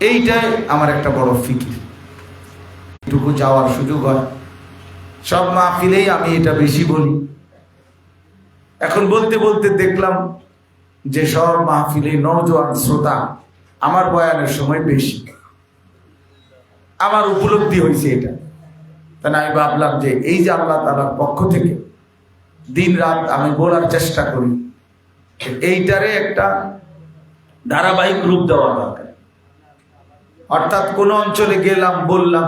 এইটাই আমার একটা বড় ফিকির। এটুকু যাওয়ার সুযোগ হয়, সব মাহফিলেই আমি এটা বেশি বলি। এখন বলতে বলতে দেখলাম যে সব মাহফিলে নওজোয়ান শ্রোতা আমার বয়ানের সময় বেশি। আমার উপলব্ধি হয়েছে এটা। তাই আমি ভাবলাম যে এই যে আল্লাহ তাআলার পক্ষ থেকে দিন রাত আমি বলার চেষ্টা করি, এইটারে একটা ধারাবাহিক রূপ দেওয়া দরকার। অর্থাৎ কোন অঞ্চলে গেলাম, বললাম,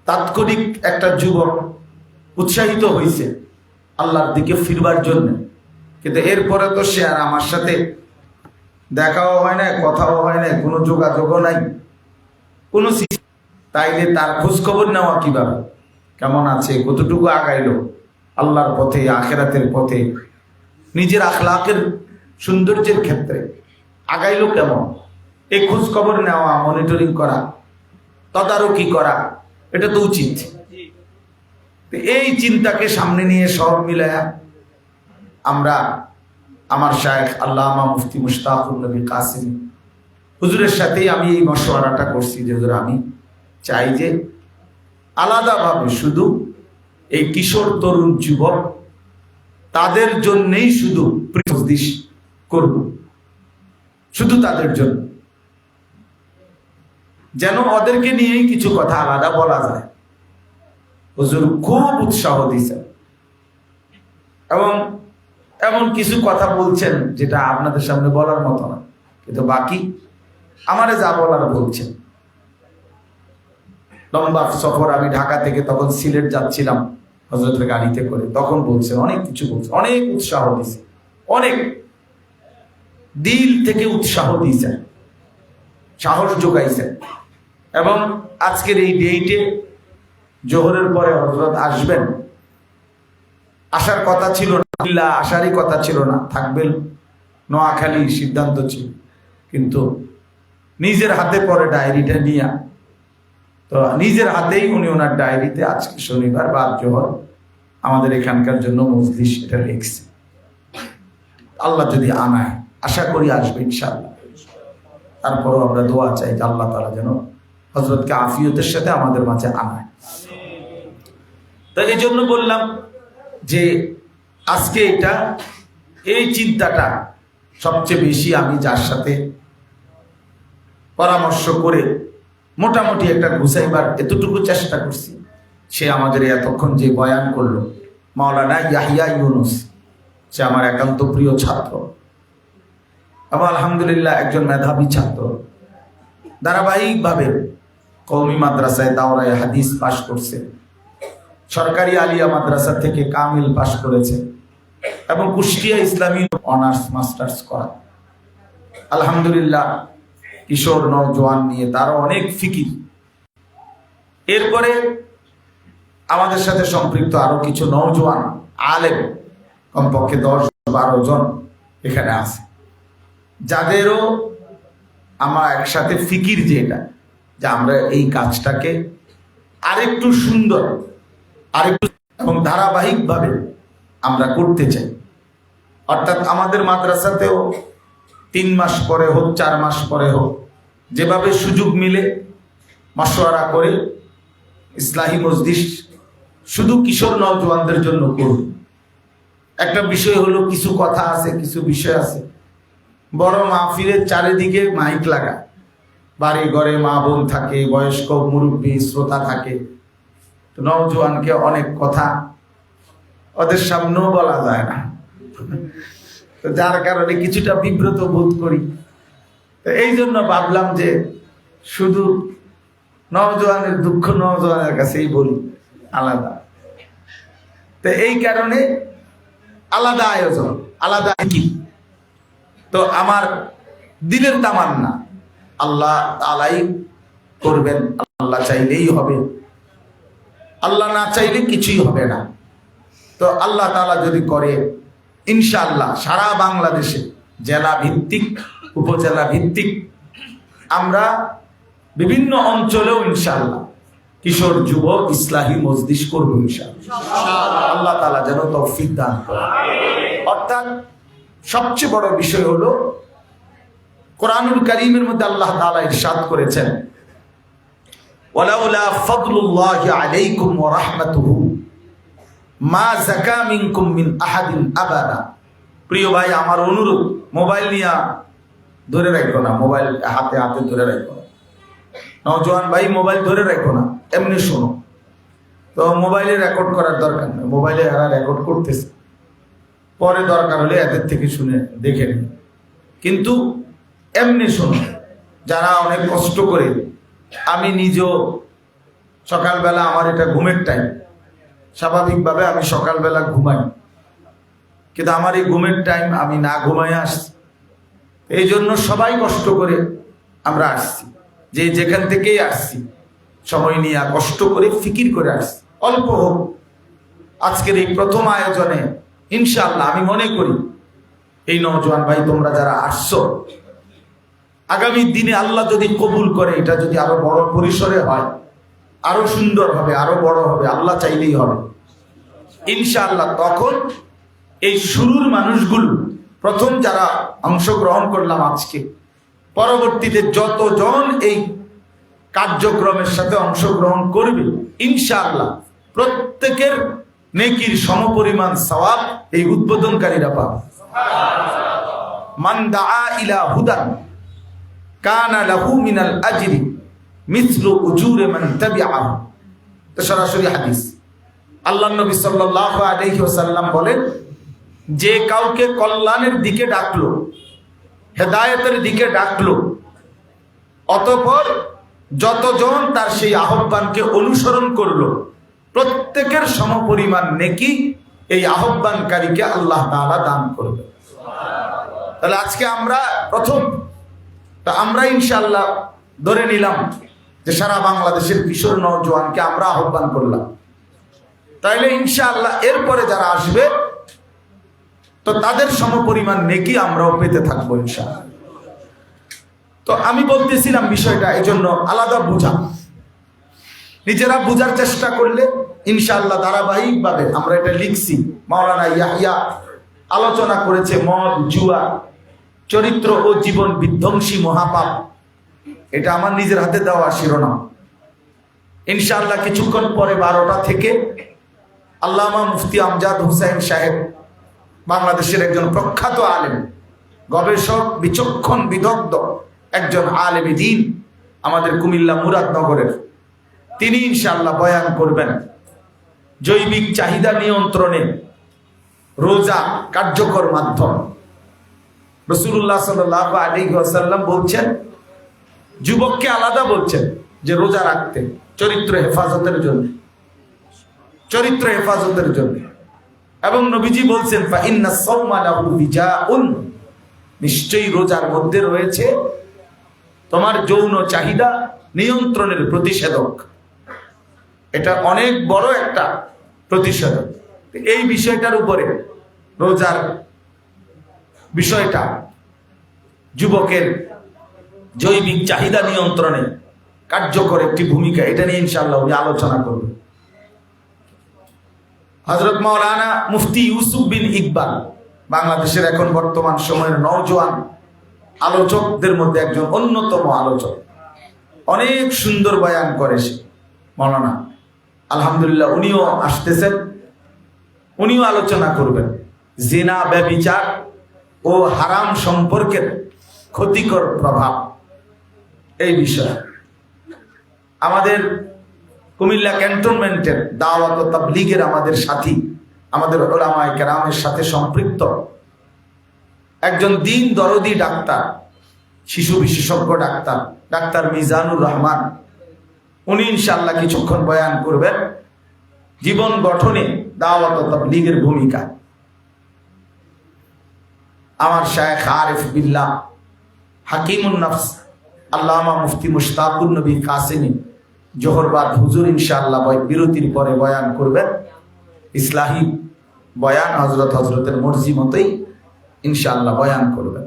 তাৎক্ষণিক একটা যুবক উৎসাহিত হয়েছে আল্লাহর দিকে ফিরবার জন্য, কিন্তু এরপরে তো সে আর আমার সাথে দেখাও হয় না, কথাও হয় না, কোনো যোগাযোগও নাই, কোনো। তাইলে তার খোঁজ খবর নেওয়া কিভাবে, কেমন আছে, কতটুকু আগাইলো আল্লাহর পথে, আখেরাতের পথে, নিজের আখলাকের সৌন্দর্যের ক্ষেত্রে আগাইলো কেমন, এই খোঁজ খবর নেওয়া, মনিটরিং করা, তদারকি করা, এটা তো উচিত। এই চিন্তাকে সামনে নিয়ে সব মিলায়া আমরা আমার শায়েখ আল্লামা মুফতি মুশতাকুর নবী কাসিম হুজুরের সাথেই আমি এই মশওয়ারাটা করছি যে হুজুর, আমি চাই যে আলাদাভাবে শুধু এই কিশোর তরুণ যুবক তাদের জন্যেই শুধু প্রতিদিশ করব, শুধু তাদের জন্য, যেন ওদেরকে নিয়েই কিছু কথা আলাদা বলা যায়। হুজুর খুব উৎসাহ দিয়েছেন এবং এমন কিছু কথা বলছেন যেটা আপনাদের সামনে বলার মতো না, কিন্তু বাকি আমারে যা বলার বলছেন। লম্বা সফর, আমি ঢাকা থেকে তখন সিলেট যাচ্ছিলাম হযরতের গাড়িতে করে, তখন বলছেন অনেক কিছু, বলছেন অনেক উৎসাহ দিয়েছে, অনেক দিল থেকে উৎসাহ দিয়েছেন, সাহস যোগাইছেন। এবং আজকের এই ডেটে জোহরের পরে হযরত আসবেন, আসার কথা ছিল না, আসারই কথা ছিল না, থাকবেন নোয়াখালী, সিদ্ধান্ত ছিল, কিন্তু নিজের হাতে পরে ডায়েরিটা নিয়ে, তো নিজের হাতেই উনি ওনার ডায়েরিতে আজকে শনিবার বাদ জোহর আমাদের এখানকার জন্য মজলিস এটা লিখছে। আল্লাহ যদি আনায়, আশা করি আসবে ইনশাআল্লাহ। তারপরও আমরা দোয়া চাই যে আল্লাহ তাআলা যেন হযরতকে আফিয়তের সাথে আমাদের মাঝে আনায়। তো এই জন্য বললাম যে আজকে এটা, এই চিন্তাটা সবচেয়ে বেশি আমি যার সাথে পরামর্শ করে মোটামুটি একটা গুছাইবার এতটুকু চেষ্টা করছি, সে আমাদের এতক্ষণ যে বয়ান করলো মাওলানা ইয়াহিয়া ইউনুস, সে আমার একান্ত প্রিয় ছাত্র এবং আলহামদুলিল্লাহ একজন মেধাবী ছাত্র। ধারাবাহিকভাবে কওমি মাদ্রাসায় দাওরায়ে হাদিস পাশ করছে, সরকারি আলিয়া মাদ্রাসা থেকে কামিল পাশ করেছে এবং কুষ্টিয়া ইসলামী অনার্স মাস্টার্স করা। আলহামদুলিল্লাহ কিশোর নওজোয়ান নিয়ে তারও অনেক ফিকির। এরপরে আমাদের সাথে সম্পৃক্ত আরো কিছু নওজোয়ান আলেম, কমপক্ষে 10-12 জন এখানে আছে, যাদেরও আমার একসাথে ফিকির যে এটা, যে আমরা এই কাজটাকে আরেকটু সুন্দর, আরেকটু এবং ধারাবাহিকভাবে আমরা করতে চাই। অর্থাৎ আমাদের মাদ্রাসাতেও 3 মাস পরে হোক, 4 মাস পরে হোক, যেভাবে সুযোগ মিলে মাশওয়ারা করে ইসলাহি মজলিস শুধু কিশোর নওজোয়ানদের জন্য করুন। একটা বিষয় হলো, কিছু কথা আছে, কিছু বিষয় আছে, বড় মাহফিলের চারিদিকে মাইক লাগা, বাড়ি ঘরে মা বোন থাকে, বয়স্ক মুরব্বী শ্রোতা থাকে, তো নওজোয়ানকে অনেক কথা ওদের সামনেও বলা যায় না, তো যার কারণে কিছুটা বিব্রত বোধ করি। তো এই জন্য ভাবলাম যে শুধু নওজোয়ানের দুঃখ নওজোয়ানের কাছেই বলি, আলাদা। তো এই কারণে আলাদা আয়োজন, আলাদা কি। তো আমার দিলের তামান্না আল্লাহ তাআলাই করবেন, আল্লাহ চাইলেই হবে, আল্লাহ না চাইলে কিছুই হবে না। তো আল্লাহ তাআলা যদি করে, ইনশাআল্লাহ সারা বাংলাদেশে জেলা ভিত্তিক, উপজেলা ভিত্তিক আমরা বিভিন্ন অঞ্চলেও ইনশাআল্লাহ কিশোর যুব ইসলাহি মজলিস করব ইনশাআল্লাহ। আল্লাহ তাআলা যেন তৌফিক দান করেন। অর্থাৎ সবচেয়ে বড় বিষয় হলো কোরআনুল কারীমের মধ্যে আল্লাহ তাআলা ইরশাদ করেছেন, ওয়ালাউলা ফাদলুল্লাহি আলাইকুম ওয়া রাহমাতুহু মা যাকা মিনকুম মিন আহাদিন আবাদা। প্রিয় ভাই, আমার অনুরোধ, মোবাইল নিয়ে ধরে রাখো না, মোবাইল হাতে হাতে ধরে রাখো না। নওজোয়ান ভাই, মোবাইল ধরে রাখো না, এমনি শোনো। তো মোবাইলে রেকর্ড করার দরকার নেই, মোবাইলে এরা রেকর্ড করতেছে, পরে দরকার হলে এদের থেকে শুনে দেখে নিন, কিন্তু এমনি শোনো। যারা অনেক কষ্ট করে, আমি নিজেও সকালবেলা, আমার এটা ঘুমের টাইম, স্বাভাবিকভাবে আমি সকালবেলা ঘুমাই, কিন্তু আমার এই ঘুমের টাইম আমি না ঘুমাই আসছি। এই জন্য সবাই কষ্ট করে আমরা আসছি, যে যেখান থেকেই আসছি সময় নিয়ে কষ্ট করে ফিকির করে আসছি, অল্প হোক। আজকের এই প্রথম আয়োজনে ইনশাআল্লাহ আমি মনে করি এই নওজোয়ান ভাই তোমরা যারা আসছো, আগামী দিনে আল্লাহ যদি কবুল করে, এটা যদি আরো বড় পরিসরে হয়, আরো সুন্দর হবে, আরো বড় হবে, আল্লাহ চাইলেই হবে ইনশাআল্লাহ। তখন এই শুরুর মানুষগুলো, প্রথম যারা অংশগ্রহণ করলাম আজকে, পরবর্তীতে যতজন এই কার্যক্রমের সাথে অংশগ্রহণ করবে ইনশাআল্লাহ প্রত্যেকের নেকির সমপরিমাণ সওয়াব এই উদ্বোধনকারীরা পাবে। মান দাআ ইলা হুদান কানা লাহু মিনাল আজরি মিসলু উজুরি মান তাবিআহু। তো সরাসরি হাদিস, আল্লাহর নবী সাল্লাল্লাহু আলাইহি ওয়াসাল্লাম বলেন, যে কাউকে কল্যাণের দিকে ডাকলো, হেদায়েতের দিকে ডাকলো, অতঃপর যতজন তার সেই আহ্বানকে অনুসরণ করলো, প্রত্যেকের সমপরিমাণ নেকি এই আহ্বানকারীকে আল্লাহ তাআলা দান করবে। তাহলে আজকে আমরা প্রথম, তা আমরা ইনশাআল্লাহ ধরে নিলাম যে সারা বাংলাদেশের কিশোর নওজোয়ানকে আমরা আহ্বান করলাম, তাইলে ইনশাআল্লাহ এরপরে যারা আসবে তো তাদের সমপরিমাণ নেকি আমরাও পেতে থাকবো ইনশাআল্লাহ। তো আমি বলতেছিলাম বিষয়টা এই জন্য আলাদা বুঝা, নিজেরা বুঝার চেষ্টা করলে ইনশাআল্লাহ ধারাবাহিকভাবে আমরা এটা লিখছি। মাওলানা ইয়াহইয়া আলোচনা করেছে মদ, জুয়া, চরিত্র ও জীবন বিধ্বংসী মহাপাপ। এটা আমার নিজের হাতে দেওয়া শিরোনাম। ইনশাআল্লাহ কিছুক্ষণ পরে 12টা থেকে আল্লামা মুফতি আমজাদ হোসেন সাহেব, বাংলাদেশের একজন প্রখ্যাত আলেম, গবেষক, বিচক্ষণ, বিদগ্ধ একজন আলেম দ্বীন, আমাদের কুমিল্লা মুরাদনগরের, তিনি ইনশাআল্লাহ বয়ান করবেন জৈবিক চাহিদা নিয়ন্ত্রণে রোজা কার্যকর মাধ্যম। রাসূলুল্লাহ সাল্লাল্লাহু আলাইহি ওয়াসাল্লাম বলছেন, যুবককে আলাদা বলছেন যে রোজা রাখতে, চরিত্র হেফাজতের জন্য, চরিত্র হেফাজতের জন্য। এবং নবীজি বলছেন, ফা ইন্নাস সাওমা লাহু বিজাউন, নিশ্চয়ই রোজার মধ্যে রয়েছে তোমার যৌন চাহিদা নিয়ন্ত্রণের প্রতিষেধক। এটা অনেক বড় একটা প্রতিষেধক। এই বিষয়টার উপরে, রোজার বিষয়টা, যুবকের জৈবিক চাহিদা নিয়ন্ত্রণে কার্যকর একটি ভূমিকা, এটা নিয়ে ইনশাআল্লাহ উনি আলোচনা করবেন। হযরত মাওলানা মুফতি ইউসুফ বিন ইকবাল, বাংলাদেশের এখন বর্তমান সময়ের নওজোয়ান আলোচকদের মধ্যে একজন অন্যতম আলোচক, অনেক সুন্দর বয়ান করে সে মাওলানা, আলহামদুলিল্লাহ উনিও আসতেছেন, উনিও আলোচনা করবেন জিনা, ব্যভিচার ও হারাম সম্পর্কের ক্ষতিকর প্রভাব এই বিষয়ে। আমাদের কুমিল্লা ক্যান্টনমেন্টের দাওয়াত ও তাবলীগের আমাদের সাথী, আমাদের উলামায়ে কেরামের সাথে সম্পৃক্ত একজন দিন দরদি ডাক্তার, শিশু বিশেষজ্ঞ ডাক্তার, ডাক্তার মিজানুর রহমান, উনি ইনশাআল্লাহ কিছুক্ষণ বয়ান করবেন জীবন গঠনে দাওয়াত ও তাবলীগের ভূমিকা। আমার শায়েখ আরিফ বিল্লাহ হাকিমুন নফস আল্লামা মুফতি মুশতাকুন নবী কাসেমি জোহরবাদ হুজুর ইনশাআল্লাহ বিরতির পরে বয়ান করবেন, ইসলাহি বয়ান, হজরতের মর্জি মতোই ইনশাআল্লাহ বয়ান করবেন।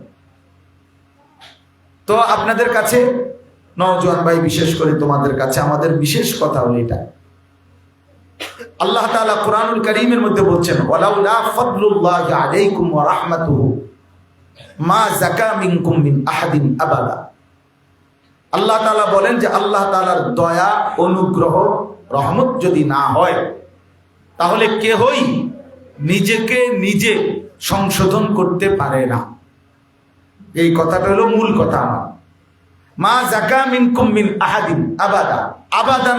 তো আপনাদের কাছে নওজোয়ান ভাই, বিশেষ করে তোমাদের কাছে আমাদের বিশেষ কথা হলো এটা, আল্লাহ তাআলা কুরআনুল কারীমের মধ্যে বলছেন, ওয়ালাউলা ফাদলুল্লাহি আলাইকুম ওয়া রাহমাতুহু মা যাকা মিনকুম মিন আহাদিন আবাদা। আল্লাহ তাআলা বলেন যে আল্লাহ তাআলার দয়া, অনুগ্রহ, রহমত যদি না হয় তাহলে কেহই নিজেকে নিজে সংশোধন করতে পারে না। এই কথাটা হলো মূল কথা আমার। মা যাকা মিনকুম মিন আহাদিন আবাদা, আবাদান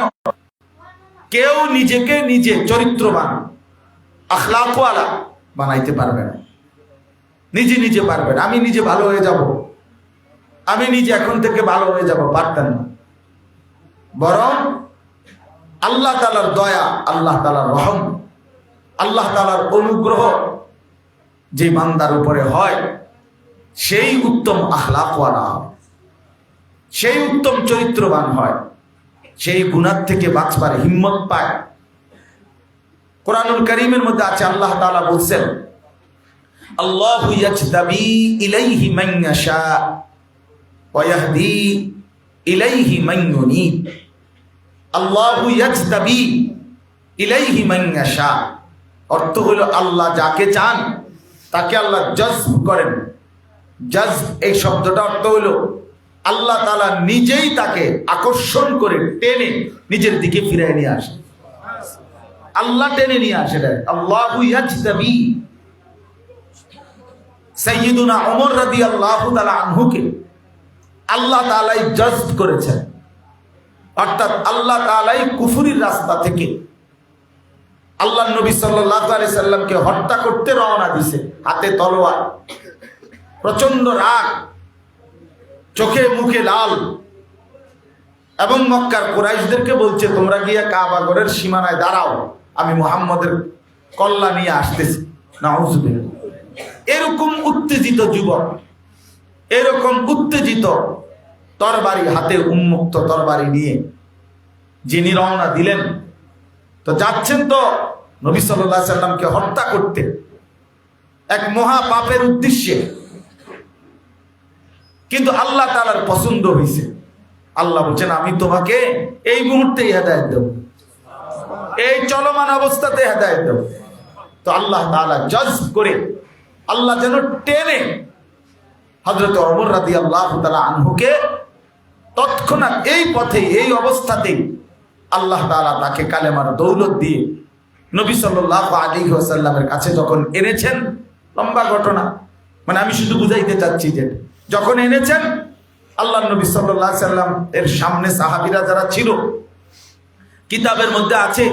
কেউ নিজেকে নিজে চরিত্রবান, আখলাকওয়ালা বানাইতে পারবে না। নিজে নিজে পারবেন। আমি নিজে ভালো হয়ে যাব, আমি নিজে এখন থেকে ভালো হয়ে যাব, পারতেন না। বরং আল্লাহ তাআলার দয়া, আল্লাহ তাআলার রহম, আল্লাহ তাআলার অনুগ্রহ যে বান্দার উপরে হয় সেই উত্তম আখলাকওয়ালা হয়, সেই উত্তম চরিত্রবান হয়, সেই গুনাহ থেকে বাঁচবার হিম্মত পায়। কোরআনুল কারীমের মধ্যে আছে, আল্লাহ তাআলা বলছেন আল্লাহু ইয়াজতাবি ইলাইহি মান ইয়াশা ওয়া ইয়াহদি ইলাইহি মান ইউনিব। আল্লাহু ইয়াজতাবি ইলাইহি মান ইয়াশা অর্থ হলো আল্লাহ যাকে চান তাকে আল্লাহ জজব করেন। জজব এই শব্দটা অর্থ হলো আল্লাহ তাআলা নিজেই তাকে আকর্ষণ করে টেনে নিজের দিকে ফিরিয়ে নিয়ে আসে। আল্লাহ টেনে নিয়ে আসে। আল্লাহু ইয়াজতাবি। সাইয়্যিদুনা ওমর রাদিয়াল্লাহু তাআলা আনহুকে আল্লাহ তাআলাই জজব করেছেন, অর্থাৎ আল্লাহ তাআলাই কুফরির রাস্তা থেকে আল্লাহ নবী সাল্লাল্লাহু আলাইহি সাল্লামকে হত্যা করতে রওনা দিয়েছে, হাতে তলোয়ার, প্রচন্ড রাগ, চোখে মুখে লাল, এবং মক্কার কুরাইশদেরকে বলছে তোমরা গিয়ে কাবা ঘরের সীমানায় দাঁড়াও, আমি মুহাম্মদের কল্লা নিয়ে আসতেছি। নাউযুবিল্লাহ। এরকম উত্তেজিত যুবক, এরকম উত্তেজিত তরবারি হাতে, উন্মুক্ত তরবারি নিয়ে যিনি রওনা দিলেন, তো যাচ্ছেন তো নবী সাল্লাল্লাহু আলাইহি সাল্লামকে হত্যা করতে, এক মহা পাপের উদ্দেশ্যে। কিন্তু আল্লাহ তাআলার পছন্দ হয়েছে। আল্লাহ বলছেন আমি তোমাকে এই মুহূর্তে হেদায়েত দেব, এই চলমান অবস্থাতে হেদায়েত দেব। তো আল্লাহ তাআলা জজব করে আল্লাহ যেন টেনে হযরত ওমর রাদিয়াল্লাহু তাআলা আনহুকে তৎক্ষণাৎ এই পথে, এই অবস্থাতেই আল্লাহ তাআলা তাকে কালেমার দৌলত দিয়ে নবী সাল্লাল্লাহু আলাইহি ওয়াসাল্লামের কাছে যখন এনেছেন, লম্বা ঘটনা, মানে আমি শুধু বুঝাইতে চাচ্ছি যে যখন এনেছেন আল্লাহ নবী সাল্লাল্লাহু আলাইহি সাল্লাম এর সামনে সাহাবীরা যারা ছিল, কিতাবের মধ্যে আছে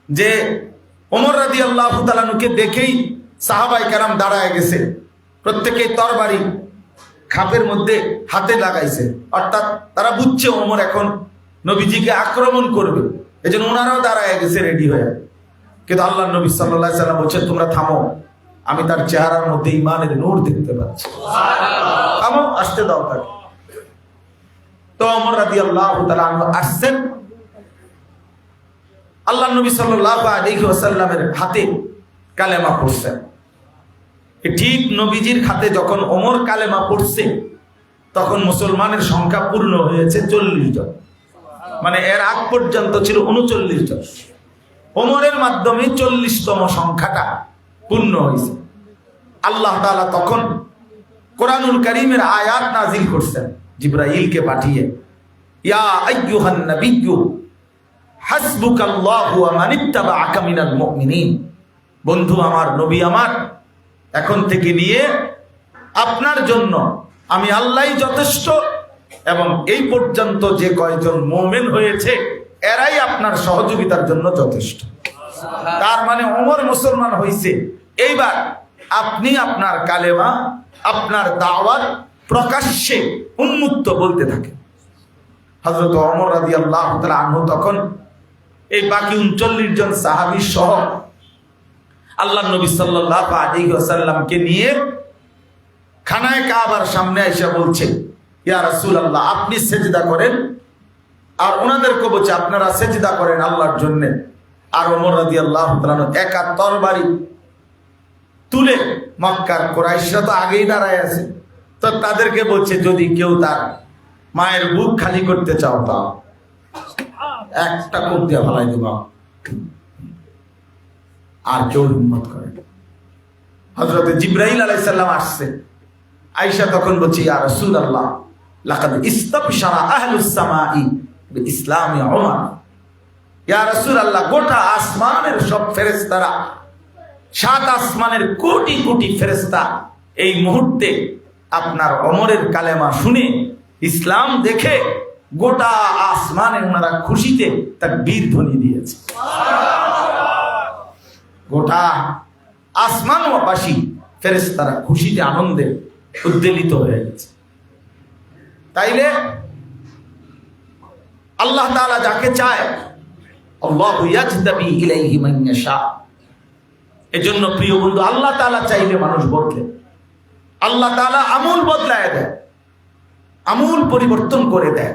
যে ওমর রাদিয়াল্লাহু তাআলা আনহুকে দেখেই সাহাবায়ে কেরাম দাঁড়ায় গেছে, প্রত্যেকেই তরবারি খাপের মধ্যে হাতে লাগাইছে, অর্থাৎ তারা বুঝছে ওমর এখন নবীজিকে আক্রমণ করবে, এজন্য ওনারাও দাঁড়ায় গেছে রেডি হয়ে। কিন্তু আল্লাহ নবী সাল্লাল্লাহু আলাইহি সাল্লাম বলছেন তোমরা থামো, আমি তার চেহারার মধ্যে ঈমানের নূর দেখতে পাচ্ছি, থামো, আসতে দাও তাকে। তো ওমর রাদিয়াল্লাহু তাআলা আনহু আসছেন, আল্লাহ নবী সাল্লাল্লাহু আলাইহি ওয়াসাল্লামের হাতে কালেমা পড়ছেন। ঠিক নবীজির হাতে যখন ওমর কালেমা পড়ছে তখন মুসলমানের সংখ্যা পূর্ণ হয়েছে 40 জন, মানে এর আগ পর্যন্ত ছিল 39 জন। ওমরের মাধ্যমে 40তম সংখ্যাটা পূর্ণ হয়েছে। আল্লাহ তাআলা তখন কোরআনুল কারীমের আয়াত নাজিল করছেন জিবরাইলকে পাঠিয়ে, ইয়া আইয়ুহান নাবিয়্যু হাসবুকাল্লাহু ওয়া মানিত্তাবাআকা মিনাল মুমিনিন। বন্ধু আমার, নবী আমার, এখন থেকে নিয়ে আপনার জন্য আমি আল্লাহই যথেষ্ট, এবং এই পর্যন্ত যে কয়জন মুমিন হয়েছে এরাই আপনার সহযোগিতার জন্য যথেষ্ট। তার মানে ওমর মুসলমান হয়েছে, এইবার আপনি আপনার কালেমা, আপনার দাওয়াত প্রকাশ্যে উন্মুক্ত বলতে থাকেন। হযরত ওমর রাদিয়াল্লাহু তাআলা আনহু তখন এই বাকি 39 জন সাহাবী সহ আল্লাহ নবী সাল্লাল্লাহু আলাইহি ওয়াসাল্লামকে নিয়ে খানায়ে কাবার সামনে এসে বলছে, ইয়া রাসূলুল্লাহ আপনি সেজদা করেন, আর ওনাদেরকে বলছে আপনারা সেজদা করেন আল্লাহর জন্য। আর ওমর রাদিয়াল্লাহু তাআলা একা তরবারি তুলে, মক্কার কুরাইশরা তো আগেই দাঁড়ায় আছে, তো তাদেরকে বলছে যদি কেউ তার মায়ের বুক খালি করতে চাও তা একটা কোপ দিয়ে ফেলাই দেবা, আর কেউ হিম্মত করে। হযরত জিবরাইল আলাইহিস সালাম আসছে, আয়েশা তখন বলছে, ইয়া রাসূলুল্লাহ লাকাদ ইস্তাবশারা আহলুস সামাই বিইসলামি উমর। ইয়া রাসূলুল্লাহ, গোটা আসমানের সব ফেরেশতারা, 7 আসমানের কোটি কোটি ফেরেশতা এই মুহূর্তে আপনার ওমরের কালেমা শুনে, ইসলাম দেখে গোটা আসমানে ওনারা খুশিতে তাকবীর ধ্বনি দিয়েছে। গোটা আসমানবাসী ফেরেশতারা খুশিতে আনন্দে উদ্বেলিত হয়ে গেছে। তাইলে আল্লাহ তাআলা যাকে চায়, আল্লাহু ইয়াজতাবি ইলাইহি মান ইয়াশা। এজন্য প্রিয় বন্ধু, আল্লাহ তাআলা চাইলে মানুষ বদলে, আল্লাহ তাআলা আমূল বদলায় দেয়, আমূল পরিবর্তন করে দেয়,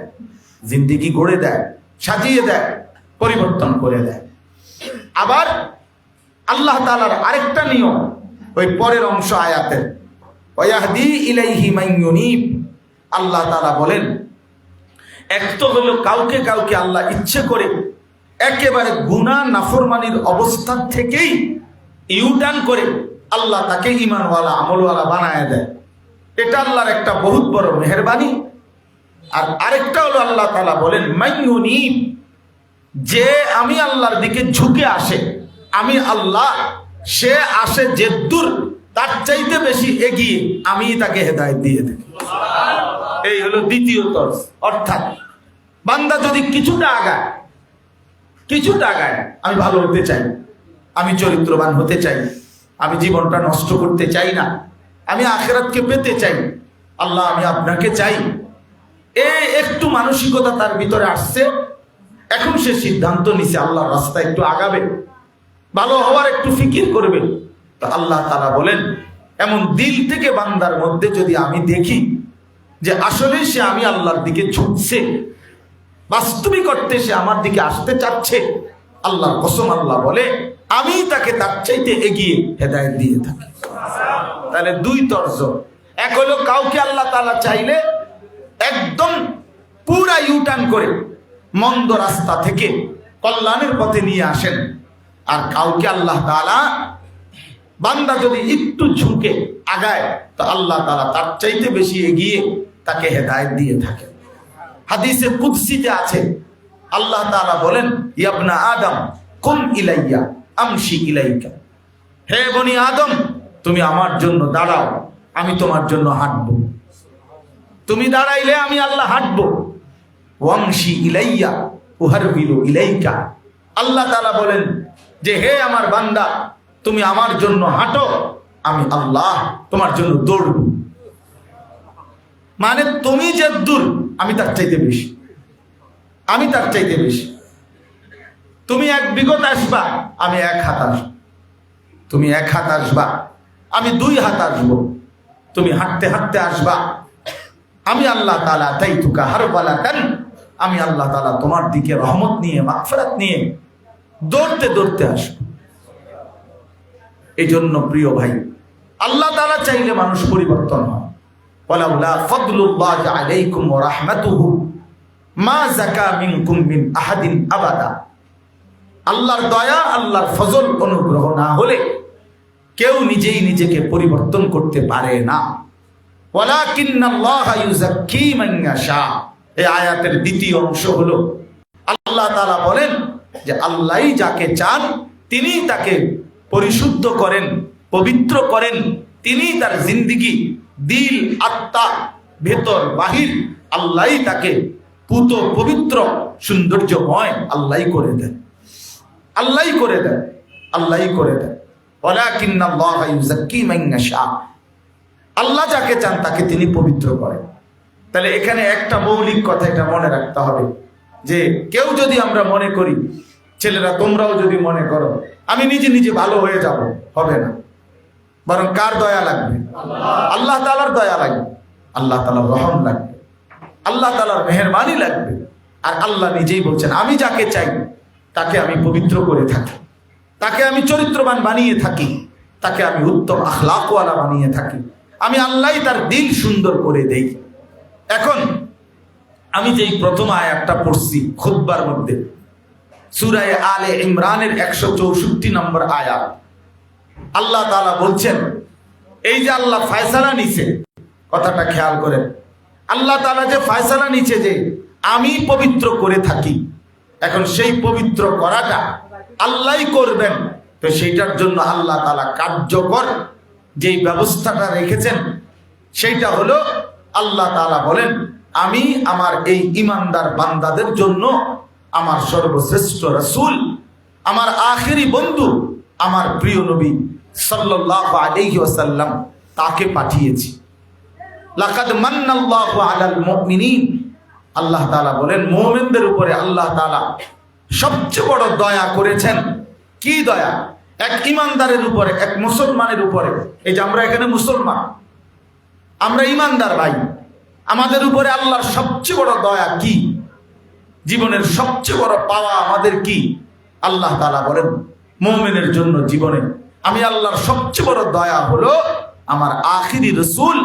জিন্দেগি গড়ে দেয়, সাজিয়ে দেয়, পরিবর্তন করে দেয়। আবার আল্লাহ তাআলার আরেকটা নিয়ম, ওই পরের অংশ আয়াতের, ওয়াহদি ইলাইহি মান ইউনিব। আল্লাহ তাআলা বলেন, এক তো হলো কাউকে কাউকে আল্লাহ ইচ্ছে করে একেবারে গুনাহ নাফরমানির অবস্থা থেকেই ইউটার্ন করে আল্লাহ তাকে ঈমানওয়ালা আমলওয়ালা বানায় দেয়। এটা আল্লাহর একটা বহুত বড় মেহেরবানি। আর আরেকটা হলো আল্লাহ তাআলা বলেন মান ইউনিব, যে আমি আল্লাহর দিকে ঝুঁকে আসে, আমি আল্লাহ, সে আসে যে দূর, তার চাইতে বেশি এগিয়ে আমি তাকে হেদায়েত দিয়ে দেব। এই হলো দ্বিতীয় তরজ। অর্থাৎ বান্দা যদি কিছুটা আগায়, আমি ভালো হতে চাই, আমি চরিত্রবান হতে চাই, আমি জীবনটা নষ্ট করতে চাই না, আমি আখিরাতকে পেতে চাই, আল্লাহ আমি আপনাকে চাই, এই একটু মানসিকতা তার ভিতরে আসছে। এখন সে সিদ্ধান্ত নিছে আল্লাহর রাস্তায় একটু আগাবে, ভালো হওয়ার একটু ফিকির করবে। তো আল্লাহ তাআলা বলেন, এমন দিল থেকে বান্দার মধ্যে যদি আমি দেখি যে আসলে সে আমি আল্লাহর দিকে ঝুঁকছে, বাস্তবিক অর্থে সে আমার দিকে আসতে চাচ্ছে, আল্লাহর কসম আল্লাহ বলে আমি তাকে তার চাইতে এগিয়ে হেদায়েত দিয়ে থাকি। তাহলে দুই তর্জ। এক হলো কাউকে আল্লাহ তাআলা চাইলে একদম পুরা ইউটার্ন করে মন্দ রাস্তা থেকে কল্যাণের পথে নিয়ে আসেন। আর কাউকে আল্লাহ তাআলা, বান্দা যদি একটু ঝুঁকে আগায়, তো আল্লাহ তাআলা তার চাইতে বেশি এগিয়ে তাকে হেদায়েত দিয়ে থাকে। হাদিসে কুদসিতে আছে, আল্লাহ তাআলা বলেন, ইয়া আদম কুম ইলাইয়া আমশি ইলাইকা। হে বনি আদম, তুমি আমার জন্য দাঁড়াও, আমি তোমার জন্য হাঁটবো। তুমি দাঁড়াইলে আমি আল্লাহ হাঁটবো। ওয়ামশি ইলাইয়া উহারবিলু ইলাইকা। আল্লাহ তাআলা বলেন যে হে আমার বান্দা, তুমি আমার জন্য হাঁটো, আমি আল্লাহ তোমার জন্য দৌড়ব। মানে তুমি যে দূর, আমি তার চাইতে বেশি, আমি তার চাইতে বেশি। তুমি 1 বিঘত আসবা, আমি 1 হাত আসবো। তুমি 1 হাত আসবা, আমি 2 হাত আসবো। তুমি হাঁটতে হাঁটতে আসবা, আমি আল্লাহ তাআলা তাইতুকা হারবালাতান, আমি আল্লাহ তাআলা তোমার দিকে রহমত নিয়ে, মাগফিরাত নিয়ে দৌড়তে দৌড়তে আসবো। এই জন্য প্রিয় ভাই, আল্লাহ তাআলা চাইলে মানুষ পরিবর্তন হয়। ওয়ালাউলা ফাদলুল্লাহি আলাইকুম ওয়া রাহমাতুহু মা যাকা মিনকুম মিন আহাদিন আবাদা। আল্লাহর দয়া, আল্লাহর ফজল, অনুগ্রহ না হলে কেউ নিজেই নিজেকে পরিবর্তন করতে পারে না। ওয়ালাকিন্নাল্লাহা ইউযাক্কি মান ইয়াশা। এই আয়াতের দ্বিতীয় অংশ হলো আল্লাহ তাআলা বলেন যে আল্লাহই যাকে চান তিনি তাকে পরিশুদ্ধ করেন, পবিত্র করেন। তিনি তার জিন্দেগি, দিল, আত্মা, ভেতর বাহির আল্লাহই তাকে পুত, পবিত্র, সৌন্দর্যময় আল্লাহই করে দেন, আল্লাহই করে দেন, আল্লাহই করে দেন। ওয়ালাকিন্নাল্লাহা ইউযাক্কি মান ইয়াশা। আল্লাহ যাকে চান তাকে তিনি পবিত্র করেন। তাহলে এখানে একটা মৌলিক কথা এটা মনে রাখতে হবে যে কেউ যদি আমরা মনে করি, ছেলেরা তোমরাও যদি মনে করো আমি নিজে নিজে ভালো হয়ে যাব, হবে না। বরং কার দয়া লাগবে? আল্লাহ তাআলার দয়া লাগবে, আল্লাহ তাআলার রহম লাগবে, আল্লাহ তাআলার মেহেরবানি লাগবে। আর আল্লাহ নিজেই বলছেন আমি যাকে চাই তাকে আমি পবিত্র করে থাকি, তাকে আমি চরিত্রবান বানিয়ে থাকি, তাকে আমি উত্তম আখলাকওয়ালা বানিয়ে থাকি। আমি আল্লাহই তার দিল সুন্দর করে দেই। এখন আমি যেই প্রথম আয়াতটা পড়ছি খুতবার মধ্যে, সূরা আলে ইমরানের 164 নম্বর আয়াত, আল্লাহ তাআলা বলছেন এই যে আল্লাহ ফয়সালা নিছে কথাটা খেয়াল করেন। আল্লাহ তাআলা যে ফয়সালা নিচে যে আমি পবিত্র করে থাকি, এখন সেই পবিত্র করাটা আল্লাহই করবেন, তো সেইটার জন্য আল্লাহ তাআলা কার্যকর যেই ব্যবস্থাটা রেখেছেন সেইটা হলো আল্লাহ তাআলা বলেন, আমি আমার এই ঈমানদার বান্দাদের জন্য আমার সর্বশ্রেষ্ঠ রাসূল, আমার আখেরি বন্ধু, আমার প্রিয় নবী সাল্লাল্লাহু আলাইহি ওয়াসাল্লাম তাকে পাঠিয়েছি। লাকাদ মান্নাল্লাহু আলাল মুমিনিন, আল্লাহ তাআলা বলেন মুমিনদের উপরে আল্লাহ তাআলা সবচেয়ে বড় দয়া করেছেন। কি দয়া? এক ঈমানদারের উপরে, এক মুসলমানের উপরে। এই যে আমরা এখানে মুসলমান, আমরা ঈমানদার ভাই, আমাদের উপরে আল্লাহর সবচেয়ে বড় দয়া কি? জীবনের সবচেয়ে বড় পাওয়া আমাদের কি? আল্লাহ তাআলা বলেন মুমিনের জন্য জীবনে আমি আল্লাহর সবচেয়ে বড় দয়া হলো আমার আখিরি রাসূল,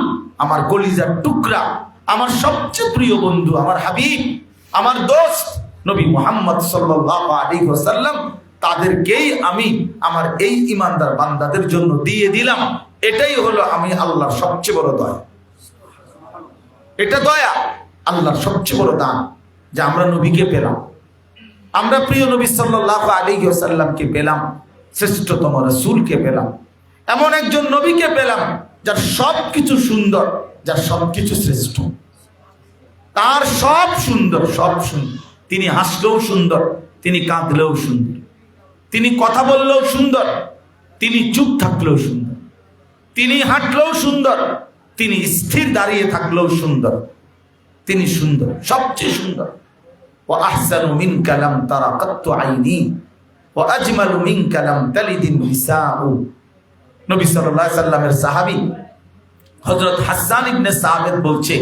আমার কলিজার টুকরা, আমার সবচেয়ে প্রিয় বন্ধু, আমার হাবিব, আমার দোস্ত নবী মুহাম্মদ সাল্লাল্লাহু আলাইহি ওয়াসাল্লাম, তাদেরকেই আমি আমার এই ঈমানদার বান্দাদের জন্য দিয়ে দিলাম। এটাই হলো আমি আল্লাহর সবচেয়ে বড় দয়া। এটা দয়া, আল্লাহর সবচেয়ে বড় দান যে আমরা নবীকে পেলাম, আমরা প্রিয় নবী সাল্লাল্লাহু আলাইহি ওয়াসাল্লামকে পেলাম, শ্রেষ্ঠতম রাসূলকে পেলাম, এমন একজন নবীকে পেলাম যার সবকিছু সুন্দর, যার সবকিছু শ্রেষ্ঠ, তার সব সুন্দর, সব সুন্দর। তিনি হাসলেও সুন্দর, তিনি কাঁদলেও সুন্দর, তিনি কথা বললেও সুন্দর, তিনি চুপ থাকলেও সুন্দর, তিনি হাঁটলেও সুন্দর, তিনি স্থির দাঁড়িয়ে থাকলেও সুন্দর, তিনি সুন্দর, সবচেয়ে সুন্দর। ওয়া আহসানু মিনকা লাম তারা কাত্তু আইনি ওয়া আজমালু মিনকা লাম তালিদিন নিসাউ। নবী সাল্লাল্লাহু আলাইহি সাল্লামের সাহাবী হযরত হাসান ইবনে সাবিত বলছে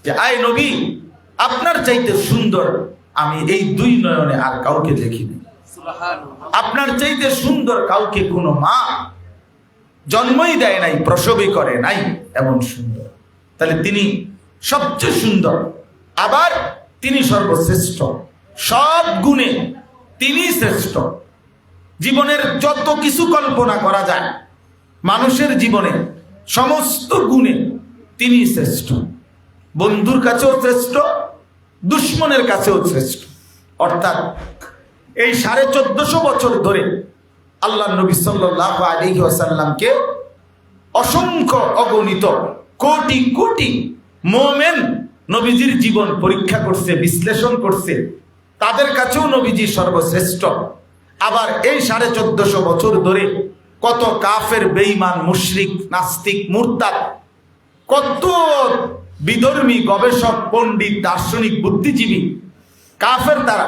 যে আয় নবী, আপনার চাইতে সুন্দর আমি এই দুই নয়নে আর কাউকে দেখিনি। সুবহানাল্লাহ। আপনার চাইতে সুন্দর কাউকে কোনো মা জন্মই দেয় নাই, প্রসবই করে নাই, এমন সুন্দর। তাহলে তিনি সবচেয়ে সুন্দর, আবার তিনি সর্বশ্রেষ্ঠ, সব গুণে তিনি শ্রেষ্ঠ। জীবনের যত কিছু কল্পনা করা যায় মানুষের জীবনে, সমস্ত গুণে তিনি শ্রেষ্ঠ। বন্ধুর কাছেও শ্রেষ্ঠ, দুশ্মনের কাছেও শ্রেষ্ঠ। অর্থাৎ এই 1450 বছর ধরে আল্লাহ নবী সাল্লাল্লাহু আলাইহি ওয়াসাল্লামকে অসংখ্য অগণিত কোটি কোটি মুমিন নবীজির জীবন পরীক্ষা করছে, বিশ্লেষণ করছে, তাদের কাছেও নবীজি সর্বশ্রেষ্ঠ। আবার এই 1450 বছর ধরে কত কাফের, বেঈমান, মুশরিক, নাস্তিক, মুরতাদ, কত বিধর্মী, গবেষক, পণ্ডিত, দার্শনিক, বুদ্ধিজীবী কাফের তারা,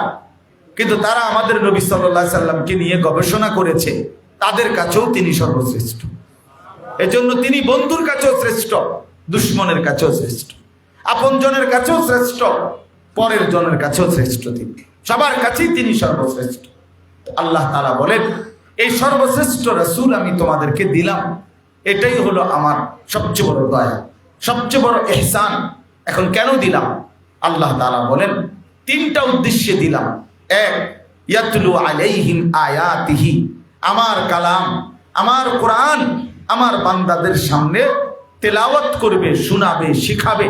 কিন্তু তারা আমাদের নবী সাল্লাল্লাহু আলাইহি সাল্লামকে নিয়ে গবেষণা করেছে, তাদের কাছেও তিনি সর্বশ্রেষ্ঠ। এজন্য তিনি বন্ধুর কাছেও শ্রেষ্ঠ, দুশ্মনের কাছেও শ্রেষ্ঠ, আপনজনের কাছেও শ্রেষ্ঠ, পরের জনের কাছেও শ্রেষ্ঠ। তিনি সবার কাছেই তিনি সর্বশ্রেষ্ঠ। আল্লাহ তাআলা বলেন এই সর্বশ্রেষ্ঠ রাসূল আমি তোমাদেরকে দিলাম, এটাই হলো আমার সবচেয়ে বড় দয়া, সবচেয়ে বড় ইহসান। এখন কেন দিলাম? আল্লাহ তাআলা বলেন তিনটা উদ্দেশ্যে দিলাম। এক, ইয়াতলু আলাইহিম আয়াতিহি, আমার কালাম, আমার কোরআন আমার বান্দাদের সামনে তেলাওয়াত করবে, শোনাবে, শিখাবে।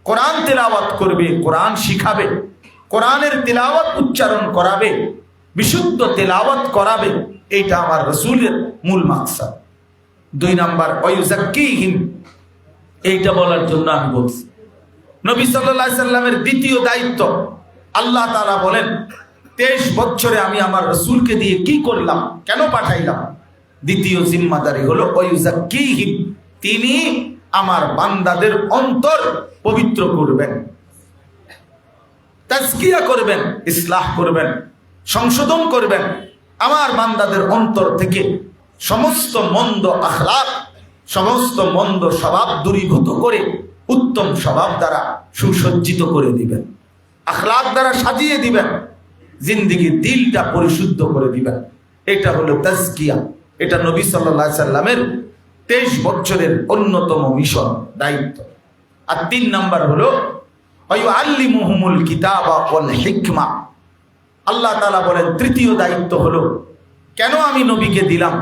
কোরআন তেলাওয়াত করবে, কোরআন শিখাবে, কোরআনের তেলাওয়াত উচ্চারণ করাবে, বিশুদ্ধ তেলাওয়াত করাবে। এইটা আমার রাসূলের মূল মাকসাদ। 2 নাম্বার, ওয়ায়ুযাক্কিহিম, এইটা বলার জন্য আমি বলছি। নবী সাল্লাল্লাহু আলাইহি সাল্লামের দ্বিতীয় দায়িত্ব, আল্লাহ তাআলা বলেন 23 বছরে আমি আমার রাসূলকে দিয়ে কি করলাম, কেন পাঠাইলাম? দ্বিতীয় জিম্মাদারি হলো ওয়ায়ুযাক্কিহিম, তিনি আমার বান্দাদের অন্তর পবিত্র করবেন, তাজকিয়া করবেন, ইসলাহ করবেন, সংশোধন করবেন। আমার বান্দাদের অন্তর থেকে সমস্ত মন্দ আখলাক, সমস্ত মন্দ স্বভাব দূরীভূত করে উত্তম স্বভাব দ্বারা সুসজ্জিত করে দিবেন, আখলাক দ্বারা সাজিয়ে দিবেন, জিন্দেগির দিলটা পরিশুদ্ধ করে দিবেন। এটা হলো তাজকিয়া। এটা নবী সাল্লাল্লাহু আলাইহি সাল্লামের 23 বছরের অন্যতম মিশন, দায়িত্ব। আর 3 নাম্বার হলো ওয়ায়ুআল্লিমুহুমুল কিতাবা ওয়াল হিকমা। আল্লাহ তাআলা বলেন তৃতীয় দায়িত্ব হলো, কেন আমি নবীকে দিলাম?